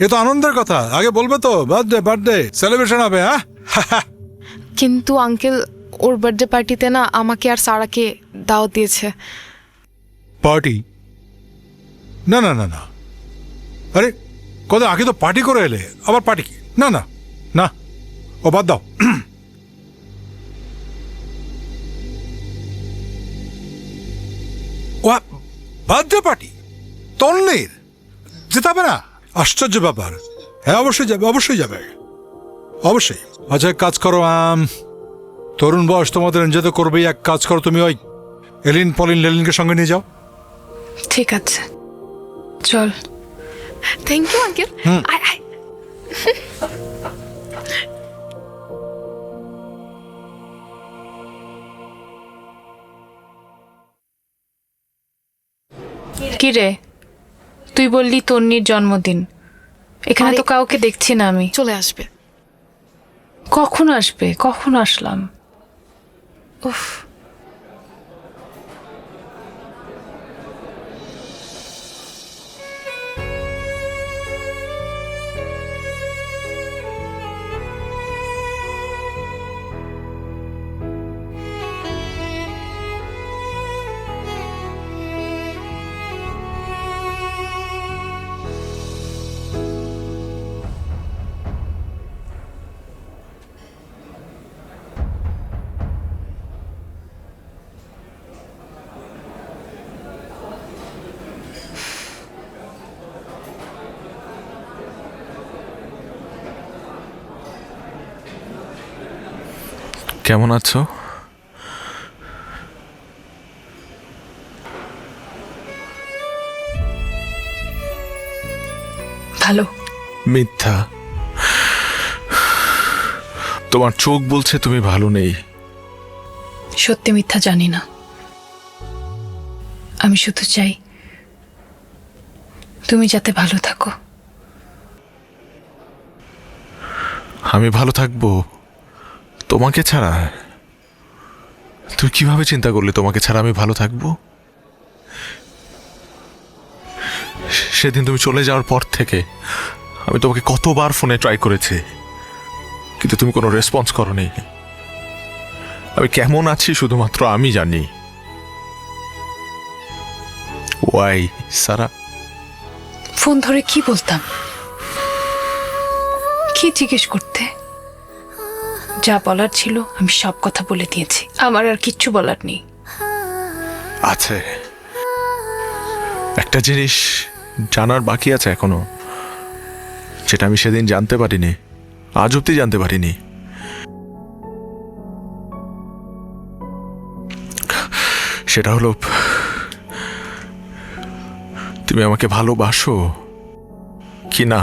এ তো আনন্দের কথা, আগে বলবে তো। বার্থডে বার্থডে সেলিব্রেশন হবে। হ্যাঁ কিন্তু আঙ্কেল ওর বার্থডে পার্টিতে না আমাকে আর সারাকে দাওয়াত দিয়েছে। পার্টি? না না না না, আরে কত আগে তো পার্টি করে এলে, আবার পার্টি কি? না না না, ও বাদ দাও। ও বার্থডে পার্টি তন্নির, যেতে হবে না? আশ্চর্য ব্যাপার। হ্যাঁ অবশ্যই যাবে, অবশ্যই যাবে, অবশ্যই। আচ্ছা এক কাজ করো, তরুণ বয়স তোমাদের এনজয় তো করবেই, এক কাজ করো তুমি ওই এলিন পলিন লেলিনকে সঙ্গে নিয়ে যাও। ঠিক আছে চল। Thank you uncle. আয় আয়। কি রে, তুই বললি তন্নির জন্মদিন, এখানে তো কাউকে দেখছি না আমি। চলে আসবে। কখন আসবে? কখন আসলাম? উফ। কেমন আছো? ভালো। মিথ্যা, তোমার চোখ বলছে তুমি ভালো নেই। সত্যি মিথ্যা জানি না, আমি শুধু চাই তুমি যাতে ভালো থাকো। আমি ভালো থাকবো তোমাকে ছাড়া? তুই কিভাবে চিন্তা করলি তোমাকে ছাড়া আমি ভালো থাকবো? সেদিন তুমি চলে যাওয়ার পর থেকে আমি তোমাকে কতবার ফোনে ট্রাই করেছি, কিন্তু তুমি কোনো রেসপন্স করোনি। আমি কেমন আছি শুধুমাত্র আমি জানি। ওয়াই সারা? ফোন ধরে কি বলতাম, কি জিজ্ঞেস করতে? যা বলার ছিল আমি সব কথা বলে দিয়েছি, আমার আর কিচ্ছু বলার নেই। আছে একটা জিনিস জানার বাকি আছে এখনো, যেটা আমি সেদিন জানতে পারিনি, আজ অব্দি জানতে পারিনি। সেটা হলো, তুমি আমাকে ভালোবাসো কি না?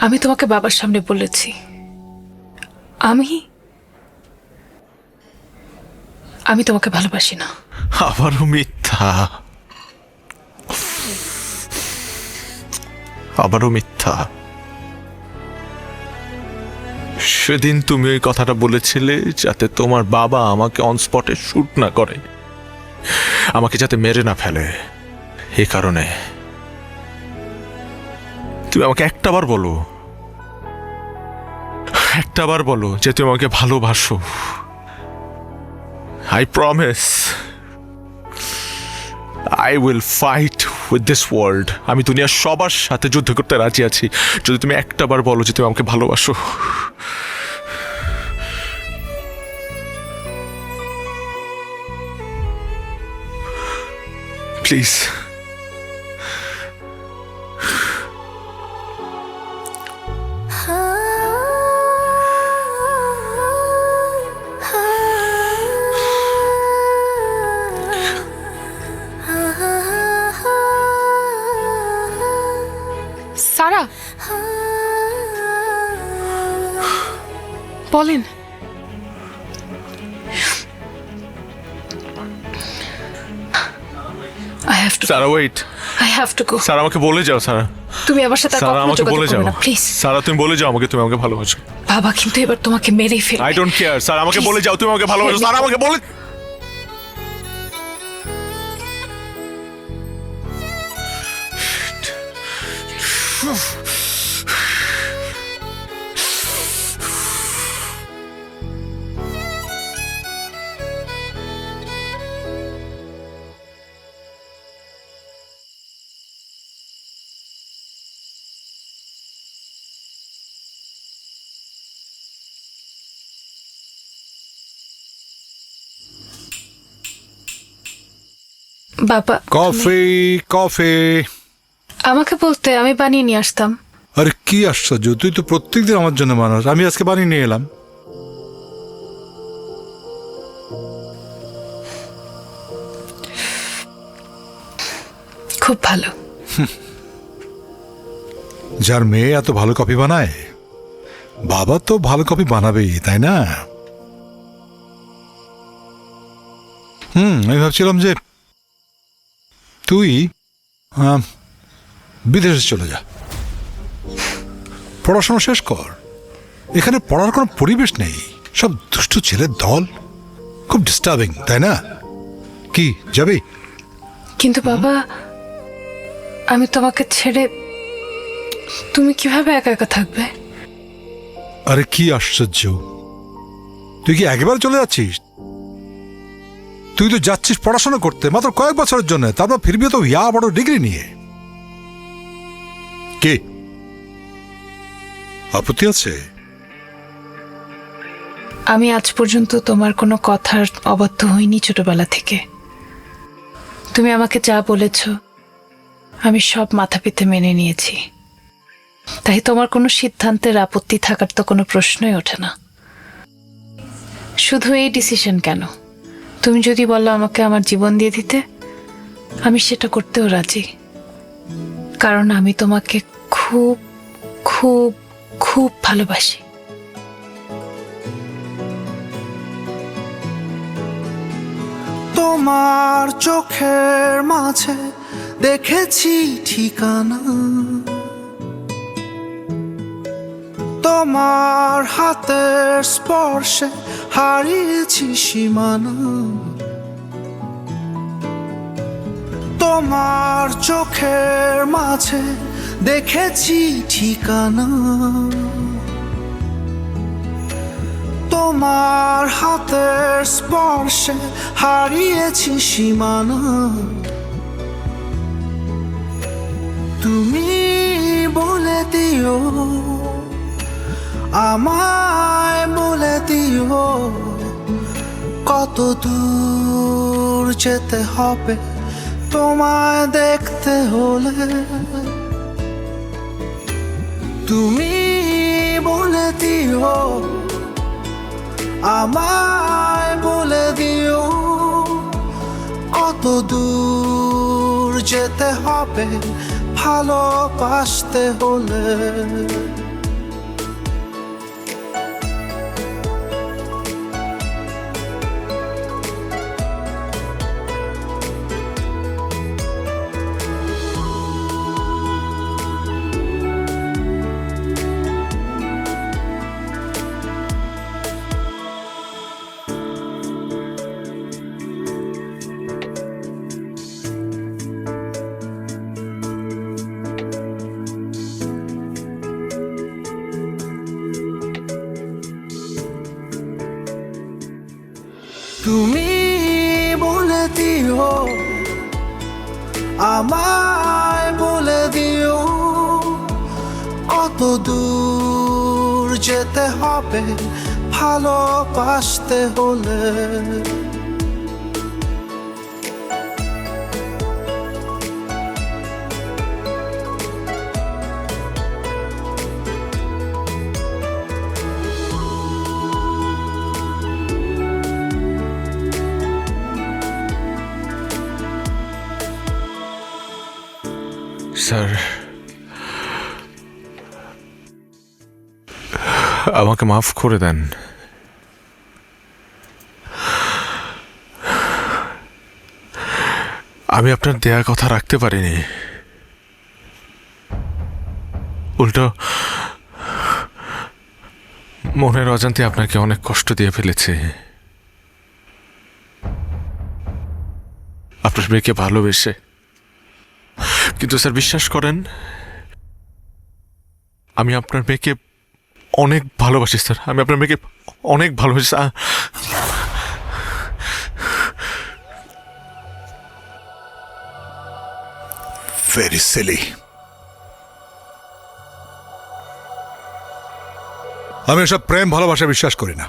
আমি তোমাকে বাবার সামনে বলেছি আমি তোমাকে ভালোবাসি না। আবারও মিথ্যা, আবারও মিথ্যা। সেদিন তুমি ওই কথাটা বলেছিলে যাতে তোমার বাবা আমাকে অন স্পটে শুট না করে, আমাকে যাতে মেরে না ফেলে। এই কারণে তুমি আমাকে একটাবার বলো যে তুমি আমাকে ভালোবাসো। I promise I will fight with this world. আমি দুনিয়ার সবার সাথে যুদ্ধ করতে রাজি আছি যদি তুমি একটাবার বলো যে তুমি আমাকে ভালোবাসো। প্লিজ। সারা, বলেন। Sara wait, I have to go. Sara আমাকে বলে যাও। সারা, তুমি আমার সাথে আর সারা কখনো আমাকে যোগাযোগ বলে করবে যাও। না, প্লিজ। সারা তুমি বলে যাও আমাকে তুমি আমাকে ভালোবাসো। বাবা কিন্তু এবার তোমাকে মেরেই ফেলবে। I don't care. স্যার আমাকে বলে যাও তুমি আমাকে ভালোবাসো। স্যার আমাকে বলে বাবা, কফি কফি। আমাকে বলতে আমি বানিয়ে নিয়ে আসতাম। আরে কি আশ্চর্য, তুই তো প্রত্যেকদিন আমার জন্য বানাস, আমি আজকে বানিয়ে নিয়ে এলাম। খুব ভালো। যার মেয়ে এত ভালো কফি বানায়, বাবা তো ভালো কফি বানাবেই, তাই না? আমি ভাবছিলাম যে তুই বিদেশে চলে যা, পড়াশোনা শেষ কর। এখানে পড়ার কোনো পরিবেশ নেই, সব দুষ্টু ছেলের দল, খুব ডিস্টার্বিং, তাই না? কি যাবি? কিন্তু বাবা, আমি তোমাকে ছেড়ে তুমি কিভাবে একা একা থাকবে? আরে কি আশ্চর্য, তুই কি একেবারে চলে যাচ্ছিস? তুই তো যাচ্ছিস পড়াশোনা করতে মাত্র কয়েক বছরের জন্য, তারপর ফিরবি তো ইয়া বড় ডিগ্রি নিয়ে। কে আপত্তি আছে? আমি আজ পর্যন্ত তোমার কোনো কথার অবাধ্য হইনি ছোটবেলা থেকে। তুমি আমাকে যা বলেছ আমি সব মাথা পেতে মেনে নিয়েছি, তাই তোমার কোনো সিদ্ধান্তের আপত্তি থাকার তো কোনো প্রশ্নই ওঠে না। শুধু এই ডিসিশন কেন, তুমি যদি বলো আমাকে আমার জীবন দিয়ে দিতে, আমি সেটা করতেও রাজি। কারণ আমি তোমাকে খুব খুব খুব ভালোবাসি। তোমার চোখের মাঝে দেখেছি ঠিকানা, তোমার হাতের স্পর্শে হারিয়েছি সীমানা, তোমার চোখের মাঝে দেখেছি ঠিকানা, তোমার হাতের স্পর্শে হারিয়েছি সীমানা তুমি বলে দিও আমায় বলে দিও কত দূর যেতে হবে তোমায় দেখতে হলে তুমি বলে দিও আমায় বলে দিও কত দূর যেতে হবে ভালোবাসতে হলে তুমি বলে দিও আমায় বলে দিও কত দূর যেতে হবে ভালোবাসতে হলে স্যার আমাকে মাফ করে দেন আমি আপনার দেয়া কথা রাখতে পারিনি উল্টো মনের অজান্তে আপনাকে অনেক কষ্ট দিয়ে ফেলেছে আপনার মেয়েকে ভালোবেসে কিন্তু স্যার বিশ্বাস করেন আমি আপনার মেয়েকে অনেক ভালোবাসি স্যার আমি আপনার মেয়েকে অনেক ভালোবাসি ভেরি সিলি। আমি এসব প্রেম ভালোবাসা বিশ্বাস করি না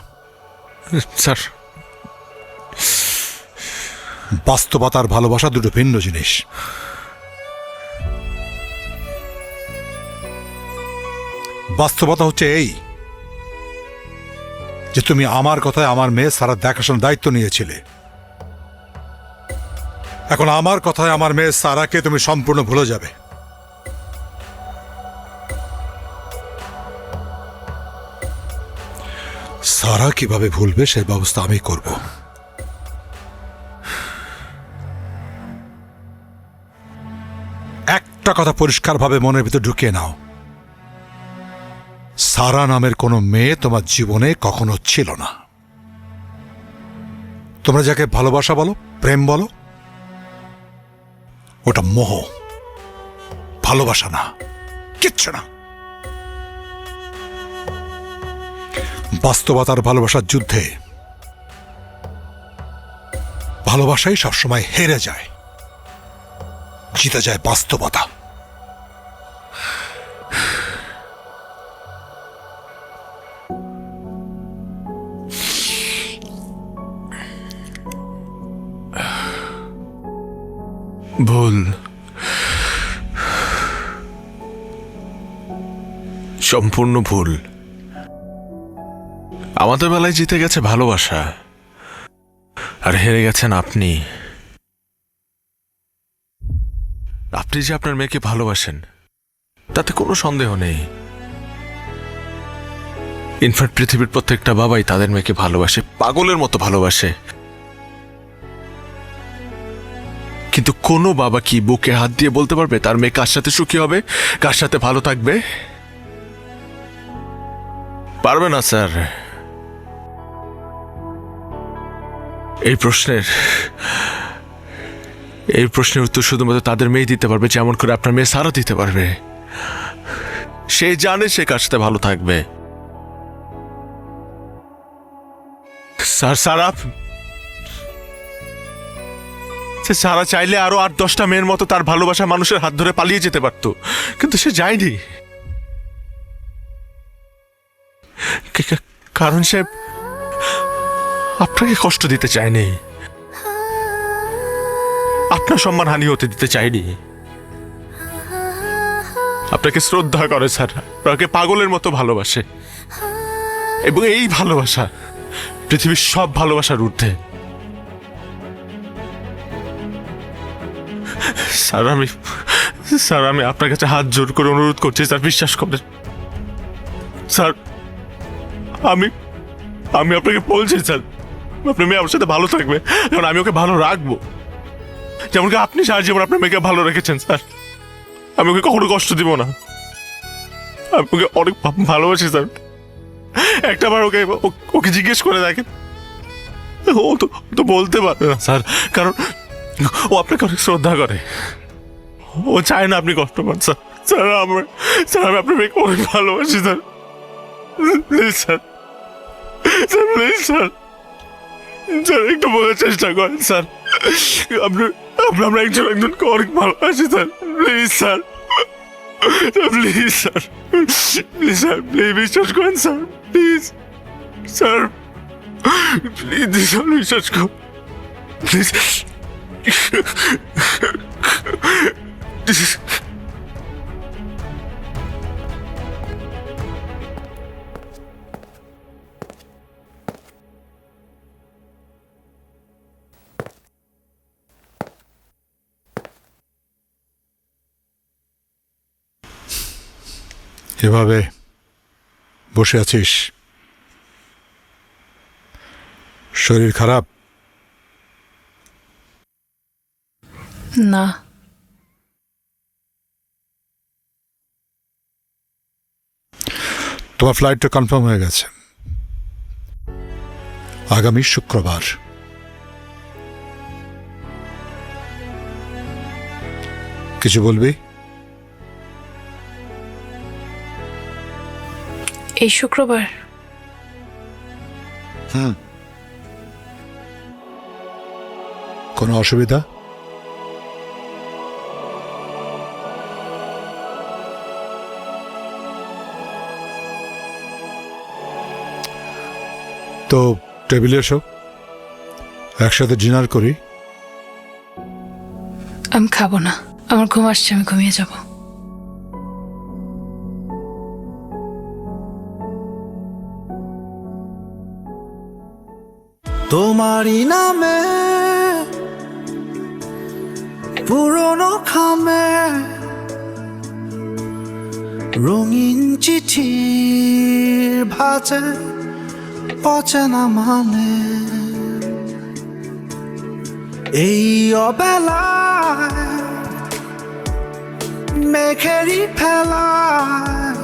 স্যার বাস্তবতার ভালোবাসা দুটো ভিন্ন জিনিস বাস্তবতা হচ্ছে এই যে তুমি আমার কথায় আমার মেয়ে সারা দেখাশোনার দায়িত্ব নিয়েছিলে এখন আমার কথায় আমার মেয়ে সারাকে তুমি সম্পূর্ণ ভুলে যাবে সারা কিভাবে ভুলবে সেই ব্যবস্থা আমি করব একটা কথা পরিষ্কারভাবে মনের ভিতর ঢুকিয়ে নাও সারা নামের কোনো মেয়ে তোমার জীবনে কখনো ছিল না তোমরা যাকে ভালোবাসা বলো প্রেম বলো ওটা মোহ ভালোবাসা না কিচ্ছু না বাস্তবতার ভালোবাসার যুদ্ধে ভালোবাসাই সবসময় হেরে যায় জিতে যায় বাস্তবতা ভুল সম্পূর্ণ ভুল আমাদের বেলায় জিতে গেছে ভালোবাসা আর হেরে গেছেন আপনি আপনি যে আপনার মেয়েকে ভালোবাসেন তাতে কোনো সন্দেহ নেই ইনফ্যাক্ট পৃথিবীর প্রত্যেকটা বাবাই তাদের মেয়েকে ভালোবাসে পাগলের মতো ভালোবাসে কিন্তু কোনো বাবা কি বুকে হাত দিয়ে বলতে পারবে তার মেয়ে কার সাথে সুখী হবে কার সাথে ভালো থাকবে পারবে না স্যার এই প্রশ্নের উত্তর শুধুমাত্র তাদের মেয়ে দিতে পারবে যেমন করে আপনার মেয়ে সারা দিতে পারবে সে জানে সে কার সাথে ভালো থাকবে স্যার সারা চাইলে আরো 8-10টা মেয়ের মতো তার ভালোবাসা মানুষের হাত ধরে পালিয়ে যেতে পারতো, কিন্তু সে যায়নি। কারণ সে আপনাকে কষ্ট দিতে চায়নি, আপনার সম্মান হানি হতে দিতে চায়নি। আপনাকে শ্রদ্ধা করে স্যার, আপনাকে পাগলের মতো ভালোবাসে, এবং এই ভালোবাসা পৃথিবীর সব ভালোবাসার ঊর্ধ্বে। স্যার আমি আপনার কাছে হাত জোর করে অনুরোধ করছি স্যার, বিশ্বাস করেন স্যার। আমি আপনাকে বলছি স্যার, আপনার মেয়ে আমার সাথে ভালো থাকবে, কারণ আমি ওকে ভালো রাখবো, যেমন কি আপনি সারা জীবন আপনার মেয়েকে ভালো রেখেছেন স্যার। আমি ওকে কখনো কষ্ট দিব না, আমি ওকে অনেক ভালোবাসি স্যার। একটাবার ওকে জিজ্ঞেস করে দেখেন, ও তো বলতে পারবে না স্যার, কারণ ও আপনাকে অনেক শ্রদ্ধা করে, ও চায় না আপনি কষ্ট পান স্যার। আমি আপনার মেয়েকে অনেক ভালোবাসি sir, please sir, please sir, একটু বোঝার চেষ্টা করেন স্যার। আমরা একজনকে অনেক ভালোবাসি sir, please sir, please sir, please sir, please বিশ্বাস করেন স্যার, প্লিজ স্যার, প্লিজ বিশ্বাস করুন প্লিজ। এভাবে বসে আছিস, শরীর খারাপ? না, তোমার ফ্লাইটটা কনফার্ম হয়ে গেছে আগামী শুক্রবার। কিছু বলবি? এই শুক্রবার? কোনো অসুবিধা? তো টেবিলে এসো, একসাথে ডিনার করি। আমি খাবো না, আমার ঘুম আসছে, আমি ঘুমিয়ে যাব। তোমারই নামে পুরনো খামে রঙিন চিঠির ভাজে পচে না মানে, এই অবেলায় মেঘেরই ফেলায়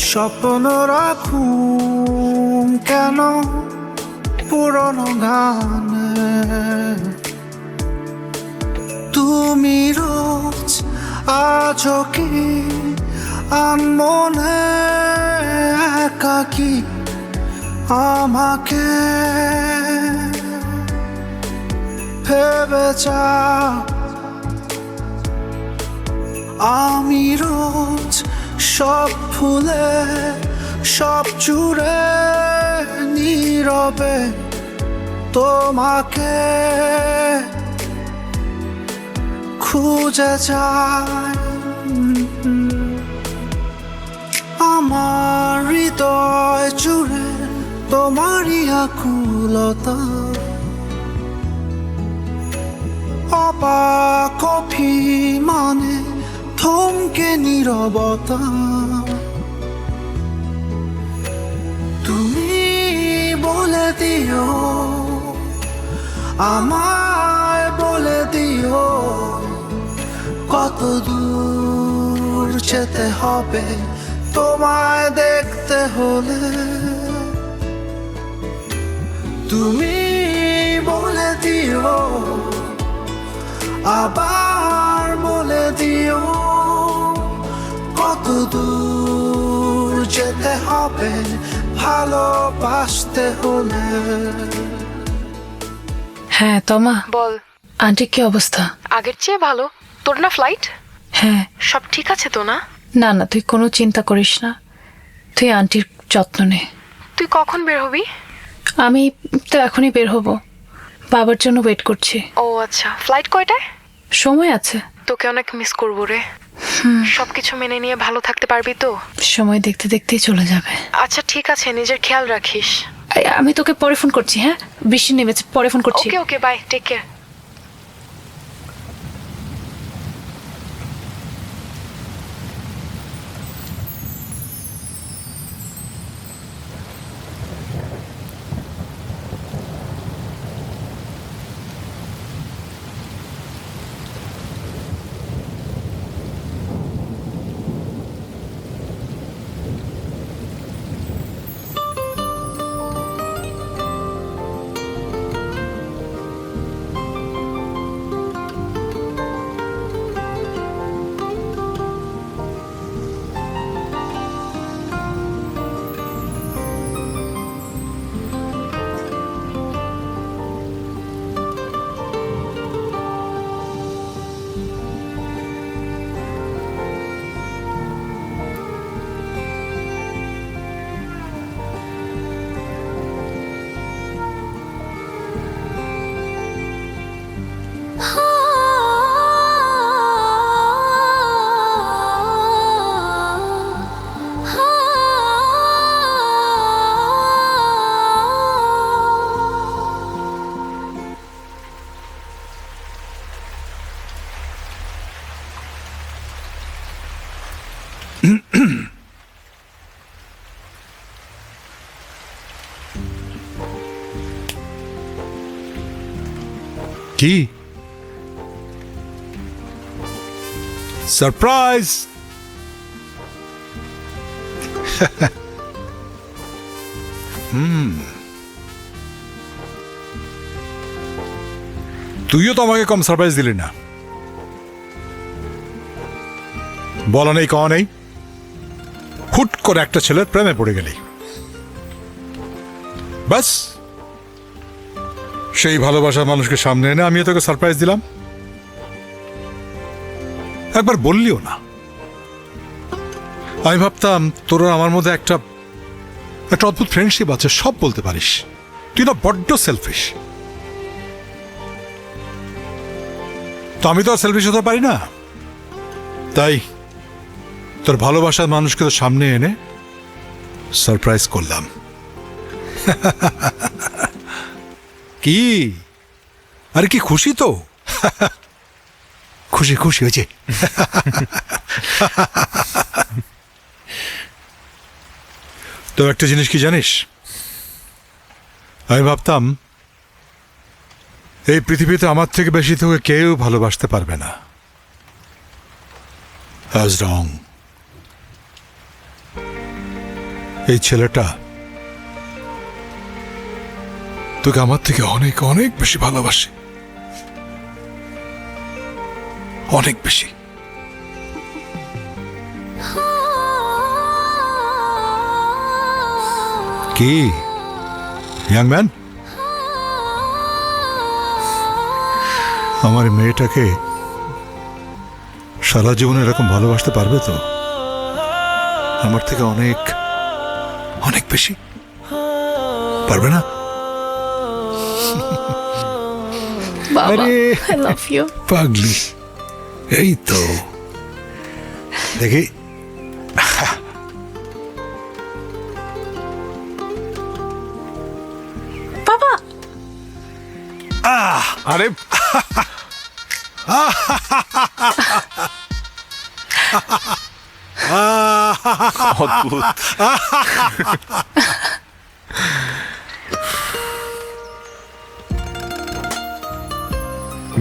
স্বপ্ন রাখুন কেন পুরনো গানে। তুমি রোজ আজও কি আনমনে একাকি আমাকে ভেবে যাও। আমি রোজ সব ভুলে সব জুড়ে নীরবে তোমাকে খুঁজে যাই। আমার হৃদয় জুড়ে তোমারই আকুলতা, অবাক অভিমানে থমকে নীরবতা। তুমি বলে দিও, আমায় বলে দিও কত দূর যেতে হবে তোমায় দেখতে হলে। তুমি বলে দিও, আবার বলে দিও কত দূর যেতে হবে ভালোবাসতে হলে। হ্যাঁ তমা, বল। আন্টির কি অবস্থা? আগের চেয়ে ভালো। তোর না ফ্লাইট? হ্যাঁ। সব ঠিক আছে তো না? না না, তুই কোনো চিন্তা করিস না, তুই আন্টির যত্ন নে। তুই কখন বের হবি? আমি তো এখনই বের হব, বাবার জন্য ওয়েট করছি। ও আচ্ছা, ফ্লাইট কয়টায়? সময় আছে। তোকে অনেক মিস করবো রে। সবকিছু মেনে নিয়ে ভালো থাকতে পারবি তো? সময় দেখতে দেখতেই চলে যাবে। আচ্ছা ঠিক আছে, নিজের খেয়াল রাখিস। আমি তোকে পরে ফোন করছি। হ্যাঁ, বৃষ্টি নেমেছে, পরে ফোন করছি। ওকে ওকে, বাই, টেক কেয়ার। কি সারপ্রাইজ! তুইও তো আমাকে কম সারপ্রাইজ দিলি না। বলা নেই কওয়া নেই, হুট করে একটা ছেলের প্রেমে পড়ে গেলি। বাস সেই ভালোবাসার মানুষকে সামনে এনে আমিও তোকে সারপ্রাইজ দিলাম। একবার বললিও না। আমি ভাবতাম তোরা আমার মধ্যে একটা অদ্ভুত ফ্রেন্ডশিপ আছে, সব বলতে পারিস। তুই না বড্ড সেলফিশ। তো আমি তো আর সেলফিশ হতে পারি না, তাই তোর ভালোবাসার মানুষকে তো সামনে এনে সারপ্রাইজ করলাম। কি আরে কি খুশি তো? খুশি খুশি হয়েছে। তো একটা জিনিস কি জানিস, আমি ভাবতাম এই পৃথিবীতে আমার থেকে বেশি তোকে কেউ ভালোবাসতে পারবে না। আজ রং, এই ছেলেটা তোকে আমার থেকে অনেক অনেক বেশি ভালোবাসে, অনেক বেশি। কি ইয়াং ম্যান, আমার মেয়েটাকে সারা জীবন এরকম ভালোবাসতে পারবে তো? আমার থেকে অনেক অনেক বেশি পারবে না? বাবা, I love you. পাগলি, এই তো দেখি। বাবা, আরে অদ্ভুত।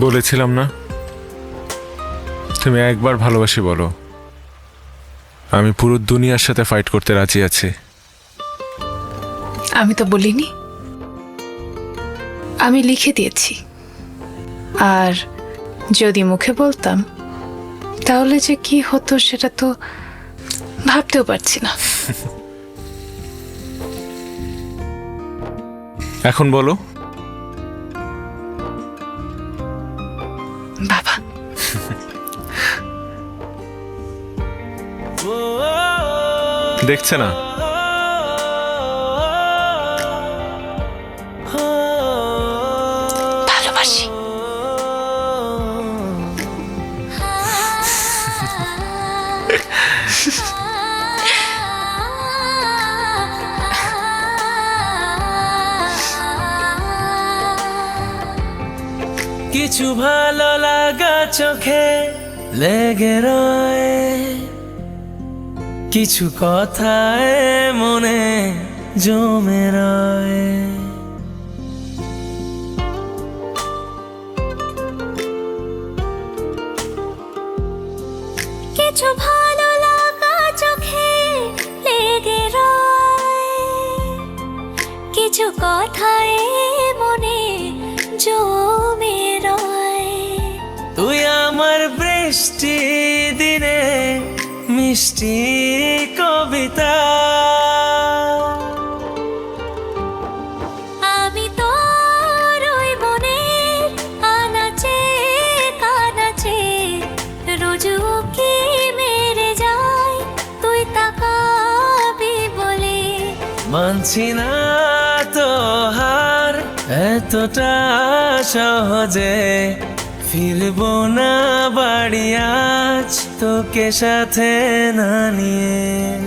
বলেছিলাম না, তুমি একবার ভালোবাসি বলো, আমি পুরো দুনিয়ার সাথে ফাইট করতে রাজি আছি। আমি তো বলিনি, আমি লিখে দিয়েছি। আর যদি মুখে বলতাম তাহলে যে কি হতো সেটা তো ভাবতেও পারছি না। এখন বলো। বাবা, দেখছে না? ভালোবাসি। কিছু ভালো লাগা চোখে লেগে রয়, কিছু কথায় মনে জমে রয়। কিছু ভালো লাগা চোখে লেগে রয়, কিছু কথায় মনে জমে রয়। তুই আমার বৃষ্টি দিনে মিষ্টি কবিতা, আমি তোর ওই মনের আনাচে কানাচে রোজ উকি মেরে যাই, তুই তাকাবি বলে। মানছি না তো হার এতটা সহজে, ফিরবো না বাড়ি আজ তোকে সাথে না নিয়ে।